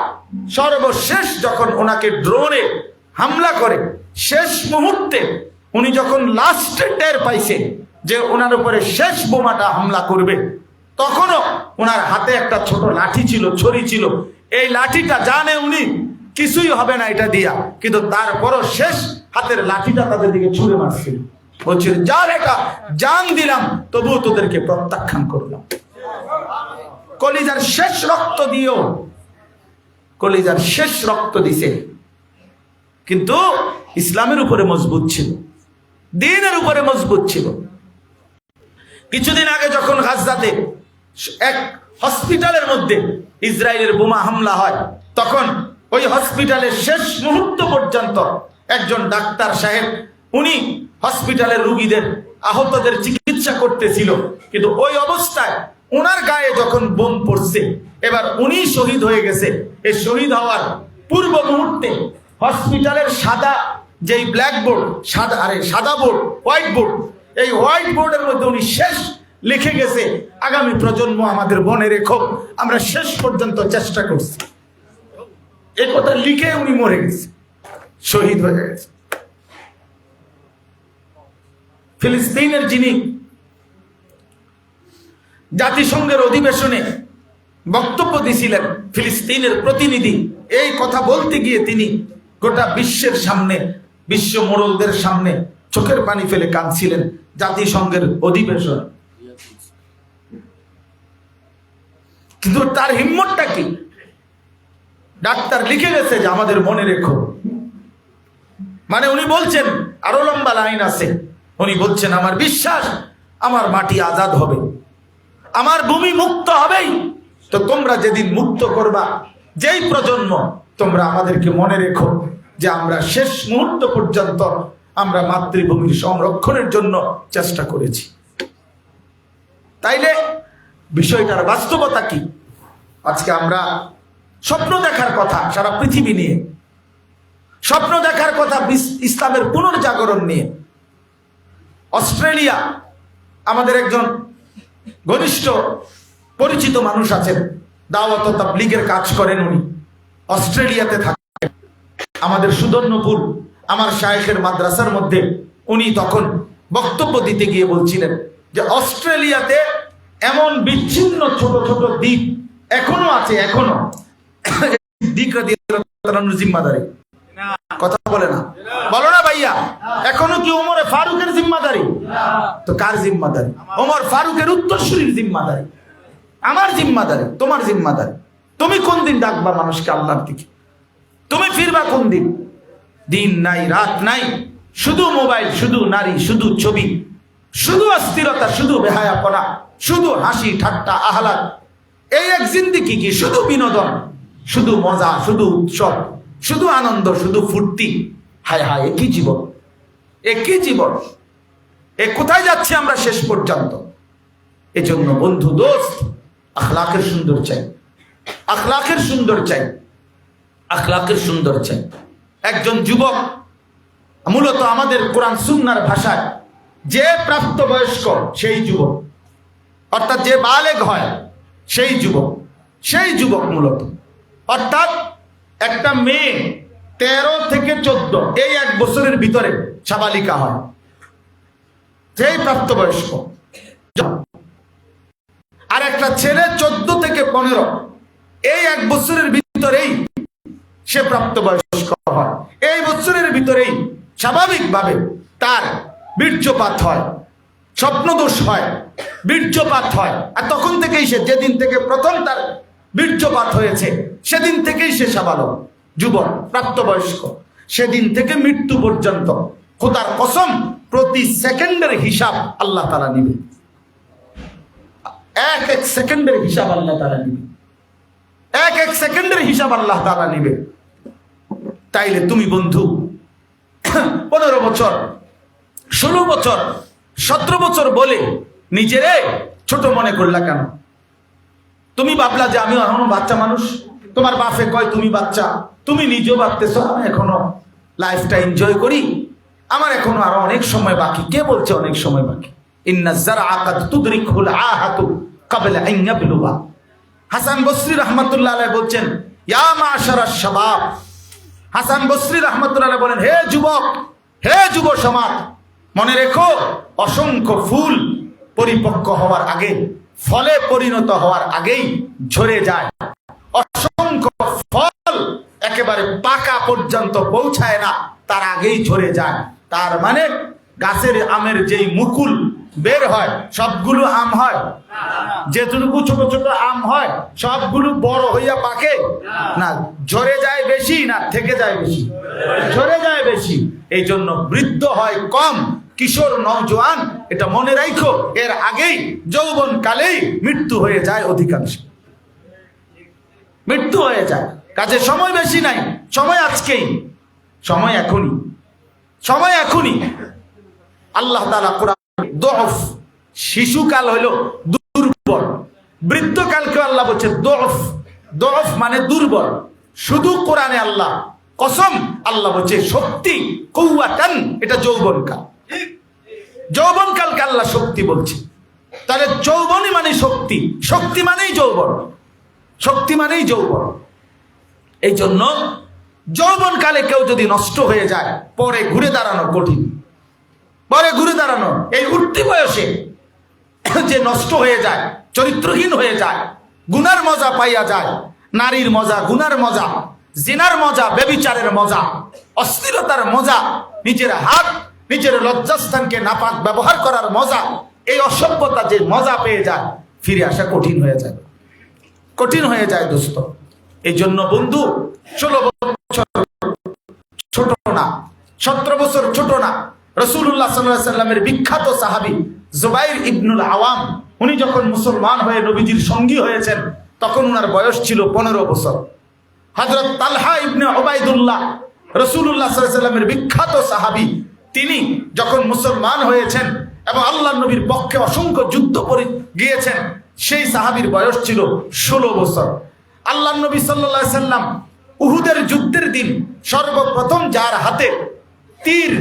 সর্বশেষ যখন ওনাকে ড্রোনে হামলা করে, শেষ মুহূর্তে উনি যখন লাস্টে টের পাইছে যে ওনার উপরে শেষ বোমাটা হামলা করবে, তখনও ওনার হাতে একটা ছোট লাঠি ছিল, ছড়ি ছিল। এই লাঠিটা জানে উনি কিছুই হবে না এটা দিয়া, কিন্তু তারপরও শেষ হাতের লাঠিটা তাদের দিকে ছুঁড়ে মারছিল, বলছিল যার এটা জান দিলাম, তবুও তোদেরকে প্রত্যাখ্যান করলাম। কলিজার শেষ রক্ত দিও, কলিজার শেষ রক্ত দিছে, কিন্তু ইসলামের উপরে মজবুত ছিল, দ্বীনের উপরে মজবুত ছিল। কিছুদিন আগে যখন গাজাতে এক হসপিটালের মধ্যে ইসরায়েলের বোমা হামলা হয়, তখন ওই হসপিটালের শেষ মুহূর্ত পর্যন্ত একজন ডাক্তার সাহেব, উনি হসপিটালের রোগীদের, আহতদের চিকিৎসা করতেছিল, কিন্তু ওই অবস্থায় ওনার গায়ে যখন বোম পড়ছে, এবার উনি শহীদ হয়ে গেছে। এই শহীদ হওয়ার পূর্ব মুহূর্তে হসপিটালের সাদা যেই ব্ল্যাকবোর্ড, সাদা বোর্ড, হোয়াইট বোর্ড, এই হোয়াইট বোর্ডের মধ্যে উনি শেষ লিখে গেছে, আগামী প্রজন্ম আমাদের মনে রেখো, আমরা শেষ পর্যন্ত চেষ্টা করছি। এই কথা লিখে উনি মরে গেছে, শহীদ হয়ে গেছে। ফিলিস্তিনের যিনি জাতিসংঘের অধিবেশনে বক্তব্য দিয়েছিলেন, ফিলিস্তিনের প্রতিনিধি, এই কথা বলতে গিয়ে তিনি গোটা বিশ্বের সামনে, বিশ্ব মোড়লদের সামনে চোখের পানি ফেলে কাঁদছিলেন। জাতিসংঘের অধিবেশন, কিন্তু তার হিম্মতটা কি? ডাক্তার লিখে গেছে যে আমাদের মনে রেখো, মানে উনি বলছেন, আরো লম্বা লাইন আছে, উনি বলছেন আমার বিশ্বাস আমার মাটি আজাদ হবে, আমার ভূমি মুক্ত হবেই। তো তোমরা যেদিন মুক্ত করবা, যেই প্রজন্ম, তোমরা আমাদেরকে মনে রেখো যে আমরা শেষ মুহূর্ত পর্যন্ত আমরা মাতৃভূমির সংরক্ষণের জন্য চেষ্টা করেছি। তাইলে বিষয়টার বাস্তবতা কি? আজকে আমরা স্বপ্ন দেখার কথা সারা পৃথিবী নিয়ে, স্বপ্ন দেখার কথা ইসলামের পুনর্জাগরণ নিয়ে। অস্ট্রেলিয়া, আমাদের একজন ঘনিষ্ঠ পরিচিত মানুষ আছেন, দাওয়াত ও তাবলীগের কাজ করেন, উনি অস্ট্রেলিয়াতে থাকেন। আমাদের সুদর্ণপুর আমার শায়েখের মাদ্রাসার মধ্যে উনি তখন বক্তব্য দিতে গিয়ে বলছিলেন যে অস্ট্রেলিয়াতে এমন বিচ্ছিন্ন ছোট ছোট দ্বীপ এখনো আছে, এখনো জিম্মাদারি কথা বলে না, বলো না ভাইয়া, এখনো কি ওমরে ফারুকের জিম্মাদারি? তো কার জিম্মাদারি? ওমর ফারুকের উত্তরসূরির জিম্মাদারি, আমার জিম্মাদারি, তোমার জিম্মাদারি। তুমি কোন দিন ডাকবা মানুষকে আল্লাহর দিকে? তুমি ফিরবা কোন দিন? দিন নাই, রাত নাই, শুধু মোবাইল, শুধু নারী, শুধু ছবি, শুধু অস্থিরতা, শুধু বেহায়াপনা, শুধু হাসি ঠাট্টা আহ্লাদ। এই এক জিন্দেগি কি? শুধু বিনোদন, শুধু মজা, শুধু উৎসব, শুধু আনন্দ, শুধু ফুর্তি। হায় হায়, একই জীবন, একই জীবন। এ কোথায় যাচ্ছে আমরা শেষ পর্যন্ত? এজন্য বন্ধু, দোস্ত, আখলাকের সুন্দর চাই, আখলাকের সুন্দর চাই, আখলাকের সুন্দর চাই। একজন যুবক, মূলত আমাদের কোরআন সুন্নাহর ভাষায় যে প্রাপ্তবয়স্ক সেই যুবক, অর্থাৎ যে বালেগ হয় সেই যুবক, সেই যুবক মূলত, অর্থাৎ একটা মেয়ে 13 থেকে 14 এই 1 বছরের ভিতরে সাবালিকা হয়, যেই প্রাপ্তবয়স্ক। আর একটা ছেলে 14 থেকে 15 এই 1 বছরের ভিতরেই সে প্রাপ্তবয়স্ক হয়। এই বছরের ভিতরেই স্বাভাবিকভাবে তার বীর্যপাত হয়, স্বপ্নদোষ হয়, বীর্যপাত হয়, আর তখন থেকেই সে, যেদিন থেকে প্রথম তার বীর্যপাত হয়েছে সেদিন থেকেই সে সাবালক, যুবক, প্রাপ্তবয়স্ক, সেদিন থেকে মৃত্যু পর্যন্ত খোদার কসম প্রতি সেকেন্ডের হিসাব আল্লাহ তাআলা নেবে। এক এক সেকেন্ডের হিসাব আল্লাহ তাআলা নেবে, এক এক সেকেন্ডের হিসাব আল্লাহ তাআলা নেবে। তাইলে তুমি বন্ধু 15 বছর, 16 বছর, 17 বছর বলে নিজেরে ছোট মনে করলা কেন? তুমি ভাবলা যে আমি এখনো বাচ্চা মানুষ, তোমার বাপে কয় তুমি বাচ্চা, তুমি নিজেও ভাবতেছ আমি এখনো লাইফটা এনজয় করি, আমার এখনো আরো অনেক সময় বাকি। কে বলছে অনেক সময় বাকি? ইন্না যারআ কাদ তুদরিকুল আহাতু ক্বাবলা আন ইয়াবলুগা। হাসান বসরি রাহমাতুল্লাহ আলাইহি বলছেন, ইয়া মাশারাশ শাবাব। হাসান বসরি রাহমাতুল্লাহ আলাইহি বলেন, হে যুবক, হে যুব সমাজ, মনে রেখো অসংখ্য ফুল পরিপক্ক হওয়ার আগে, ফলে পরিণত হওয়ার আগেই ঝরে যায়। অসংখ্য ফল একেবারে পাকা পর্যন্ত পৌঁছায় না, তার আগেই ঝরে যায়। তার মানে গাছের আমের যেই মুকুল বের হয় সবগুলো আম হয়? যেটুকু ছোট ছোট আম হয় সবগুলো বড় হইয়া পাকে না, ঝরে যায় বেশি না থেকে যায় বেশি? ঝরে যায় বেশি। এই জন্য বৃদ্ধ হয় কম, কিশোর নওজোয়ান এটা মনে রাখো, এর আগেই যৌবন কালেই মৃত্যু হয়ে যায় অধিকাংশ, মৃত্যু হয়ে যায়। কাজে সময় বেশি নাই, সময় আজকেই, সময় এখনই, সময় এখনই। আল্লাহ তাআলা কোরআন দফ, শিশুকাল হলো দুর্বল, বৃদ্ধকালকে আল্লাহ বলছে দফ। দফ মানে দুর্বল। শুধু কোরআনে আল্লাহ কসম, আল্লাহ বলছে শক্তি, কুওয়াতান, এটা যৌবনকাল। যৌবনকালকে আল্লাহ শক্তি বলছে। তাহলে যৌবনই মানে শক্তি, শক্তি মানেই যৌবন, শক্তি মানেই যৌবন। এই জন্য যৌবনকালে কেউ যদি নষ্ট হয়ে যায় পরে ঘুরে দাঁড়ানো কঠিন, পরে ঘুরে দাঁড়ানো। এই উঠতি বয়সে যে নষ্ট হয়ে যায়, চরিত্রহীন হয়ে যায়, গুনার মজা পাইয়া যায়, নারীর মজা, গুনার মজা, জিনার মজা, ব্যভিচারের মজা, অশ্লীলতার মজা, নিজের হাত, নিজের লজ্জাস্থানকে নাপাক ব্যবহার করার মজা, এই অসভ্যতা যে মজা পেয়ে যায়, ফিরে আসা কঠিন হয়ে যায়, কঠিন হয়ে যায় দোস্ত। এই জন্য বন্ধু 16 বছর ছোট না, 17 বছর ছোট না। রাসূলুল্লাহ সাল্লাল্লাহু আলাইহি সাল্লামের বিখ্যাত সাহাবী জুবাইর ইবনুল আওয়াম, উনি যখন মুসলমান হয়ে নবীজির সঙ্গী হয়েছেন তখন উনার বয়স ছিল 15 বছর। হযরত তালহা ইবনে উবাইদুল্লাহ, রাসূলুল্লাহ সাল্লাল্লাহু আলাইহি সাল্লামের বিখ্যাত সাহাবী, তিনি যখন মুসলমান হয়েছেন এবং আল্লাহর নবীর পক্ষে অসংখ্য যুদ্ধ করে গিয়েছেন, সেই সাহাবীর বয়স ছিল 16 বছর। আল্লাহর নবী সাল্লাল্লাহু আলাইহি সাল্লাম উহুদের যুদ্ধের দিন সর্বপ্রথম যার হাতে তীর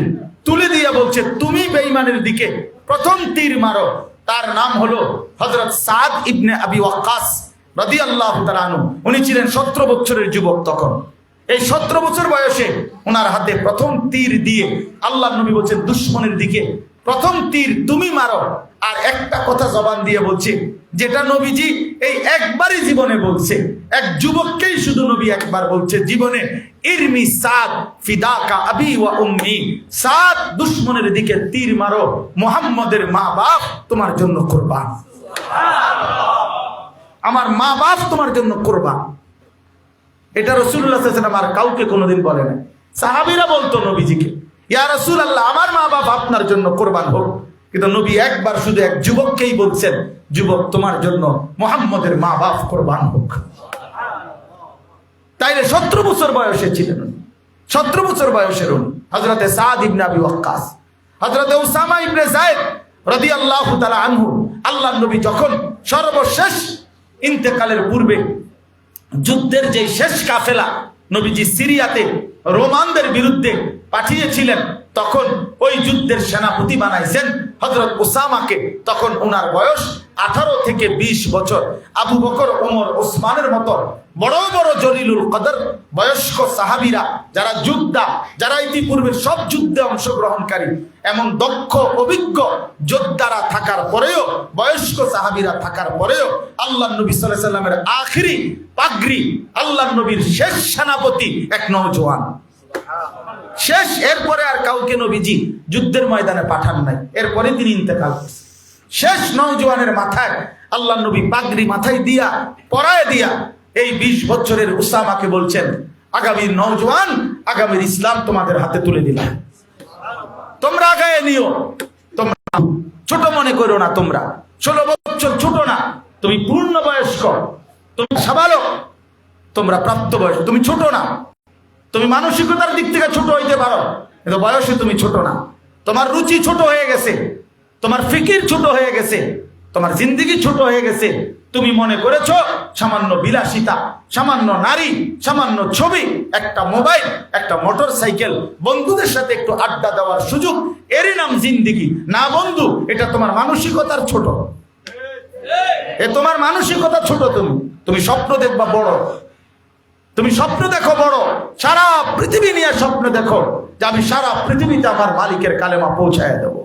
তুলে দিয়ে বলছে তুমি বেঈমানের দিকে প্রথম তীর মারো, তার নাম হলো হযরত সাদ ইবনে আবি ওয়াক্কাস রাদিয়াল্লাহু তাআলা আনহু। উনি ছিলেন 17 বছরের যুবক তখন। এই 17 বছর বয়সে ওনার হাতে প্রথম তীর দিয়ে আল্লাহর নবী বলছেন দুশমনের দিকে প্রথম তীর তুমি মারো। আর একটা কথা জবান দিয়ে বলছে, যেটা নবীজি এই একবারই জীবনে বলছে, এক যুবককেই শুধু নবী একবার বলছে জীবনে, ইরমি সাদ ফিদাকা আবি ওয়া উম্মি, সাদ দুশমনের দিকে তীর মারো, মুহাম্মদের মা বাপ তোমার জন্য কুরবান, আমার মা বাপ তোমার জন্য কুরবান। এটা রাসূলুল্লাহ সাল্লাল্লাহু আলাইহি ওয়াসাল্লাম আর কাউকে কোনোদিন বলে না। সাহাবীরা বলতো নবীজিকে, ইয়া রাসূলুল্লাহ আমার মা বাপ আপনার জন্য কুরবান হোক, কিন্তু নবী একবার শুধু এক যুবককেই বলছেন, যুবক তোমার জন্য মুহাম্মদের মা বাপ কুরবান হোক। তাইলে 17 বছর বয়সে ছিলেন, 17 বছর বয়সের উনি হযরতে সাদ ইবনে আবি ওয়াক্কাস, হযরতে উসামা ইবনে যায়েদ রাদিয়াল্লাহু তাআলা আনহু। আল্লাহর নবী যখন সর্বশেষ ইন্তেকালের পূর্বে যুদ্ধের যে শেষ কাফেলা নবীজি সিরিয়াতে রোমানদের বিরুদ্ধে পাঠিয়েছিলেন, তখন ওই যুদ্ধের সেনাপতি বানাইছেন হযরত উসামাকে। তখন ওনার বয়স 18 থেকে 20 বছর। আবু বকর, ওমর, ওসমানের মতো বড় বড় জলিলুল কদর বয়স্ক সাহাবীরা, যারা যোদ্ধা, যারা ইতিপূর্বে সব যুদ্ধে অংশগ্রহণকারী, এমন দক্ষ অভিজ্ঞ যোদ্ধারা থাকার পরেও, বয়স্ক সাহাবীরা থাকার পরেও আল্লাহর নবী সাল্লাল্লাহু আলাইহি সাল্লামের আখিরি পাগড়ি, আল্লাহর নবীর শেষ সেনাপতি এক নওজোয়ান, শেষ। এরপরে আর কাউকে নবীজি যুদ্ধের ময়দানে পাঠান নাই, এরপরে তিনি ইন্তেকাল করছেন। শেষ নওজোয়ানের মাথায় আল্লাহ নবী পাগড়ি মাথায় দিয়া পরায় দিয়া এই 20 বছরের উসামাকে বলছেন, আগামীর নওজোয়ান, আগামীর ইসলাম তোমাদের হাতে তুলে দিলাম, তোমরা আগায় নিও। তোমরা ছোট মনে করো না, তোমরা 16 বছর ছোট না, তুমি পূর্ণ বয়স্ক, তুমি সাবালক, তোমরা প্রাপ্তবয়স্ক, তুমি ছোট না। তুমি মানসিকতার দিক থেকে ছোট হইতে পারো, কিন্তু বয়সে তুমি ছোট না। তোমার রুচি ছোট হয়ে গেছে, তোমার ফিকির ছোট হয়ে গেছে, তোমার জিন্দেগি ছোট হয়ে গেছে। তুমি মনে করেছো সামান্য বিলাসিতা, সামান্য নারী, সামান্য ছবি, একটা মোবাইল, একটা মোটর সাইকেল, বন্ধুদের সাথে একটু আড্ডা দেওয়ার সুযোগ, এরই নাম জিন্দেগি। না বন্ধু, এটা তোমার মানসিকতার ছোট, এ তোমার মানসিকতা ছোট। তুমি স্বপ্ন দেখবা বড়, তুমি স্বপ্ন দেখো বড়, সারা পৃথিবী নিয়ে স্বপ্ন দেখো যে আমি সারা পৃথিবীতে আমার মালিকের কালেমা পৌঁছায় দেব,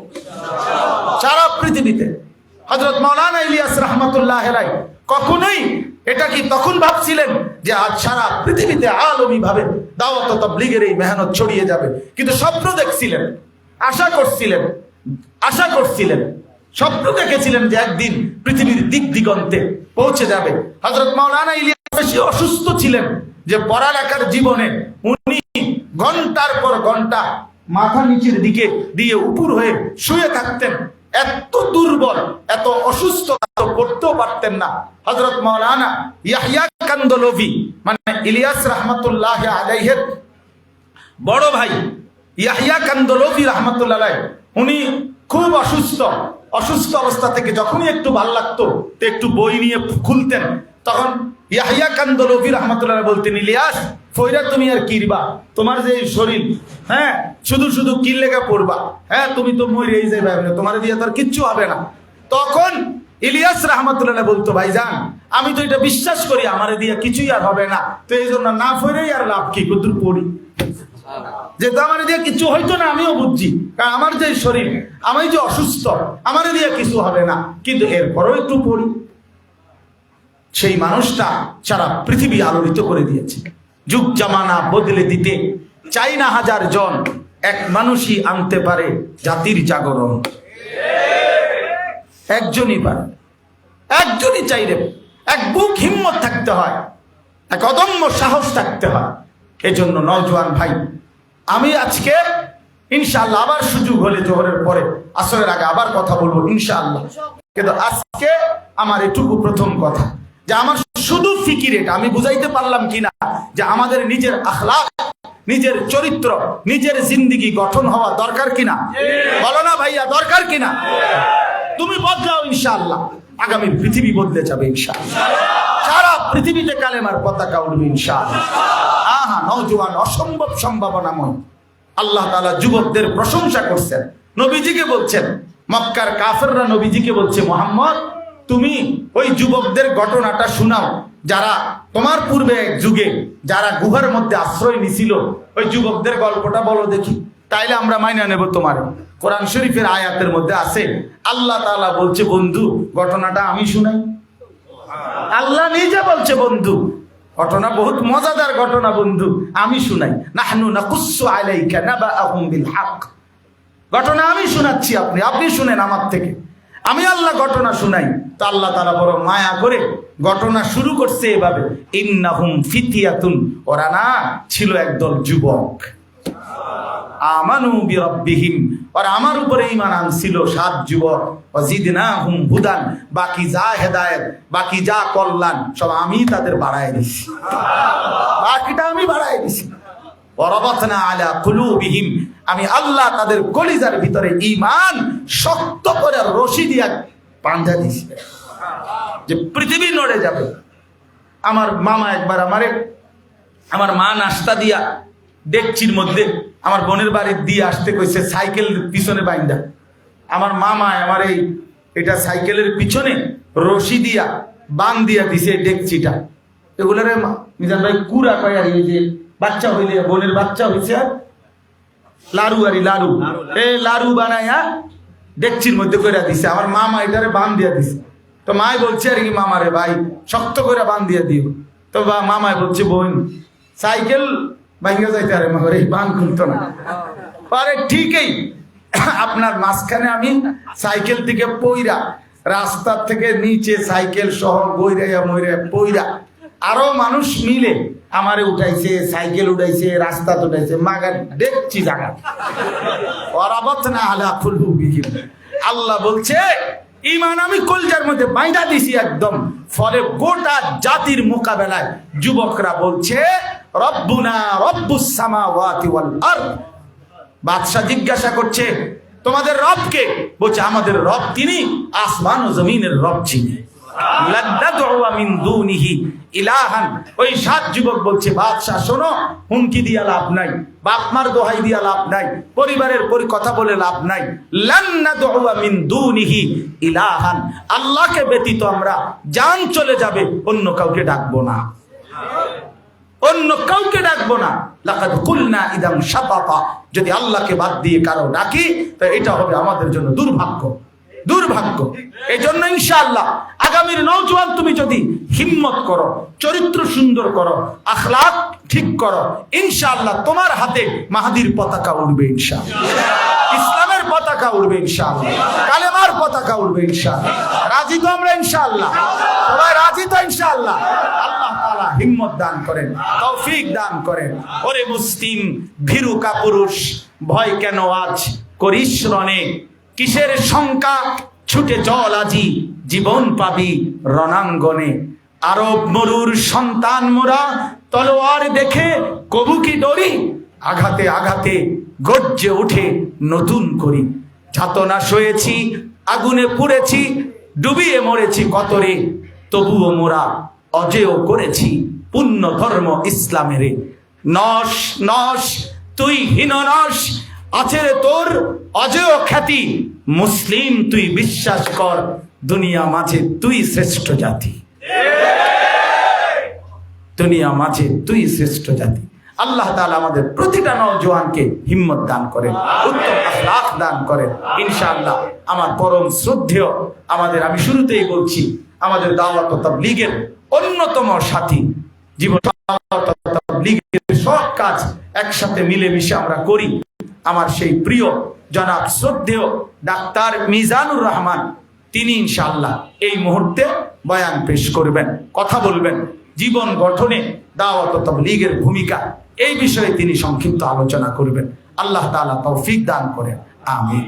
সারা পৃথিবীতে। হযরত মাওলানা ইলিয়াস রাহমাতুল্লাহ আলাইহি কখনোই এটা কি তখন ভাবছিলেন যে আজ সারা পৃথিবীতে আলমী ভাবে দাওয়াত ও তাবলীগের এই মেহনত ছড়িয়ে যাবে? কিন্তু স্বপ্ন দেখছিলেন, আশা করছিলেন, স্বপ্ন দেখেছিলেন যে একদিন পৃথিবীর দিক দিগন্তে পৌঁছে যাবে। হযরত মাওলানা ইলিয়াস বেশি অসুস্থ ছিলেন যে পড়ালেখার জীবনে উনি ঘন্টার পর ঘন্টা মাথা নিচের দিকে দিয়ে উপর হয়ে শুয়ে থাকতেন। এত দুর্বল, এত অসুস্থ, পড়তেও পারতেন না। হযরত মাওলানা ইয়াহইয়া কান্দলভি, মানে ইলিয়াস রাহমাতুল্লাহ আলাইহির বড় ভাই ইয়াহইয়া কান্দলভি রাহমাতুল্লাহ আলাইহি, উনি খুব অসুস্থ অবস্থা থেকে যখনই একটু ভাল লাগতো তো একটু বই নিয়ে খুলতেন, তখন ইয়াহইয়া কান্দলভি রাহমাতুল্লাহ বলতেন, ইলিয়াস ফইরা তুমি আর কিরবা, তোমার যে শরীর, হ্যাঁ শুধু কি লেগে পড়বা, হ্যাঁ তুমি তো মরেই যাবে, তোমার দিয়ে তো আর কিচ্ছু হবে না। তখন ইলিয়াস রাহমাতুল্লাহ বলতো, ভাইজান আমি তো এটা বিশ্বাস করি আমার দিয়ে কিছুই আর হবে না, তো এই জন্য না ফইরেই আর লাভ কি, কদ্দুর পড়ি, যেহেতু আমার দিয়ে কিছু হইতো না আমিও বুঝছি, কারণ আমার যে শরীর, আমি যে অসুস্থ, আমার দিয়ে কিছু হবে না, কিন্তু এরপরও একটু পড়ি। সেই মানুষটা সারা পৃথিবী আলোড়িত করে দিয়েছে। যুগ জামানা বদলে দিতে চাই না হাজার জন, এক মানুষই আনতে পারে জাতির জাগরণ। একজনই পারে, একজনই চাইলে, এক বুক হিম্মত থাকতে হয়, এক অদম্য সাহস থাকতে হয়। এজন্য নওজোয়ান ভাই, আমি আজকে ইনশাআল্লাহ আবার সুযোগ হলে জোহরের পরে আসরের আগে আবার কথা বলবো ইনশাআল্লাহ, কিন্তু আজকে আমার এটুকু প্রথম কথা যে আমার শুধু ফিকির, এটা আমি বুঝাইতে পারলাম কিনা যে আমাদের নিজের আখলাক, নিজের চরিত্র, নিজের জিন্দেগি গঠন হওয়া দরকার কিনা? বলো না ভাইয়া, দরকার কিনা? তুমি বদলাও ইনশাআল্লাহ, আগামী পৃথিবী বদলে যাবে ইনশাআল্লাহ, সারা পৃথিবীতে কালেমার পতাকা উঠবে ইনশাআল্লাহ। আহা, নওজোয়ান অসম্ভব সম্ভাবনাময়। আল্লাহ তাআলা যুবকদের প্রশংসা করছেন, নবীজিকে বলছেন, মক্কার কাফেররা নবীজিকে বলছে, মুহাম্মদ তুমি ওই যুবকদের ঘটনাটা শোনাও যারা তোমার পূর্বে এক যুগে যারা গুহার মধ্যে আশ্রয় নিছিল, ওই যুবকদের গল্পটা বলো দেখি, তাইলে আমরা মাইনা নেব তোমার। কোরআন শরীফের আয়াতের মধ্যে আছে, আল্লাহ তাআলা বলছে, বন্ধু ঘটনাটা আমি শুনাই। আল্লাহ নিজে বলছে, বন্ধু ঘটনা বহুত মজাদার ঘটনা, বন্ধু আমি শুনাই। নাহনু নাকুসসু আলাইকা নাবাআহুম বিল হক, ঘটনা আমি শোনাচ্ছি, আপনি শুনেন আমার থেকে, আমি আল্লাহ ঘটনা শুনাই। তো আল্লাহ তাআলা বড় মায়া করে ঘটনা শুরু করছে এভাবে, ইন্নাহুম ফিতিয়াতুন, ওরা না ছিল একদল যুবক, আমানু বিরাব্বিহিম, ওরা আমার উপরে ঈমান আনছিল 7 যুবক, ওয়াজিদনাহুম হুদান, বাকি যা হেদায়েত, বাকি যা কল্যাণ সব আমি তাদের বাড়ায় দিছি, বাকিটা আমি বাড়ায় দিছি। ওয়ারাবাতনা আলা কুলুবিহিম, আমি আল্লাহ তাদের কলিজার ভিতরে ঈমান শক্ত করে রশি দিয়া বাঁধা দিছি যে পৃথিবী নড়ে যাবে। আমার মামা একবার আমার মা নাস্তা দিয়া ডেকচির মধ্যে আমার বোনের বাড়ির দিয়ে আসতে কইছে, সাইকেল পিছনে বাইন্দা। আমার মামা আমার এটা সাইকেলের পিছনে রশি দিয়া বান দিয়া দিছে ডেকচিটা। এগুলারে মিজান ভাই কুড়া কয়, আর এই যে বাচ্চা হইলে, বোনের বাচ্চা হইছে, আর লাড়ু লাড়ু বানাইয়া ডেকচির মধ্যে কইরা দিছে। আমার মামা এটারে বান দিয়া দিছে। তো মাই বলছে আর কি, মামারে ভাই শক্ত করে বান দিয়া দিও। তো মামায় বলছে, বোন সাইকেল ভাঙ্গা যাইতে আরে মামার এই বান খুলতো না পারে, ঠিকই আপনার মাঝখানে আমি সাইকেল থেকে পইরা, রাস্তার থেকে নিচে সাইকেল সহ গইরা মইরা পইরা, আরো মানুষ মিলে আমারে উঠাইছে, সাইকেল উঠাইছে, রাস্তা উঠাইছে, মাগার দেখছি জায়গা। ওয়ারাবাতনা আলা কুলুবিহিম, আল্লাহ বলছে ঈমান আমি কলজার মধ্যে বাইন্ধা দিছি একদম। ফলে গোটা জাতির মোকাবেলায় যুবকরা বলছে রব্বুনা রব্বুস সামাওয়াতি ওয়াল আরদ। বাদশা জিজ্ঞাসা করছে তোমাদের রব কে? বলছে আমাদের রব তিনি আসমান ও জমিনের রব যিনি। ওই 7 যুবক বলছে বাদশাহ শোনো, হুমকি দিয়া লাভ নাই, বাপ মার দোহাই দিয়া লাভ নাই, পরিবারের কথা বলে লাভ নাই। লান নাদউ মিন দুনিহি ইলাহান, আল্লাহকে ব্যতীত আমরা জান চলে যাবে অন্য কাউকে ডাকবো না, অন্য কাউকে ডাকবো না। লাকাদ কুলনা ইদাম শাতাতা, যদি আল্লাহকে বাদ দিয়ে কারো ডাকি তো এটা হবে আমাদের জন্য দুর্ভাগ্য, দুর্ভাগ্য। এই জন্য ইনশাআল্লাহ আগামীর নওজোয়ান তুমি যদি হিম্মত করো, চরিত্র সুন্দর করো, আখলাক ঠিক করো, ইনশাআল্লাহ তোমার হাতে মাহাদির পতাকা উড়বে ইনশাআল্লাহ, ইসলামের পতাকা উড়বে ইনশাআল্লাহ, কালেমার পতাকা উড়বে ইনশাআল্লাহ। রাজি তো আমরা ইনশাআল্লাহ? সবাই রাজি তো ইনশাআল্লাহ? আল্লাহ তাআলা হিম্মত দান করেন, তৌফিক দান করেন। ওরে মুসলিম ভীরু কাপুরুষ, ভয় কেন আজ করিস রণে, কিসের শঙ্কা ছুটে চল আজি, জীবন পাবি রণাঙ্গনে। আরব মরুর সন্তান মোরা, তলোয়ার দেখে কবু কি ডরি, আঘাতে আঘাতে গর্জে উঠে নতুন করি। যাতনা সয়েছি, আগুনে পুড়েছি, ডুবিয়ে মরেছি কতরে, তবুও মোরা অজেয় করেছি পুণ্য ধর্ম ইসলামের। নস নস তুই হীন নস, আছে রে তোর অজেয় খ্যাতি, মুসলিম তুই বিশ্বাস কর, দুনিয়া মাঝে তুই শ্রেষ্ঠ জাতি, দুনিয়া মাঝে তুই শ্রেষ্ঠ জাতি। আল্লাহ তাআলা আমাদের প্রতিটা নওজোয়ানকে হিম্মত দান করেন, উত্তম আখলাক দান করেন ইনশাআল্লাহ। আমার পরম শ্রদ্ধেয় আমাদের, আমি শুরুতেই বলছি, আমাদের দাওয়াত ও তাবলীগের অন্যতম সাথী, জীবন দাওয়াত ও তাবলীগের সব কাজ একসাথে মিলেমিশে আমরা করি। আমার সেই প্রিয় জনাব শ্রদ্ধেয় ডাক্তার মিজানুর রহমান, তিনি ইনশাআল্লাহ এই মুহূর্তে বয়ান পেশ করবেন, কথা বলবেন, জীবন গঠনে দাওয়াত ও তাবলীগের ভূমিকা, এই বিষয়ে তিনি সংক্ষিপ্ত আলোচনা করবেন। আল্লাহ তাআলা তৌফিক দান করেন, আমিন।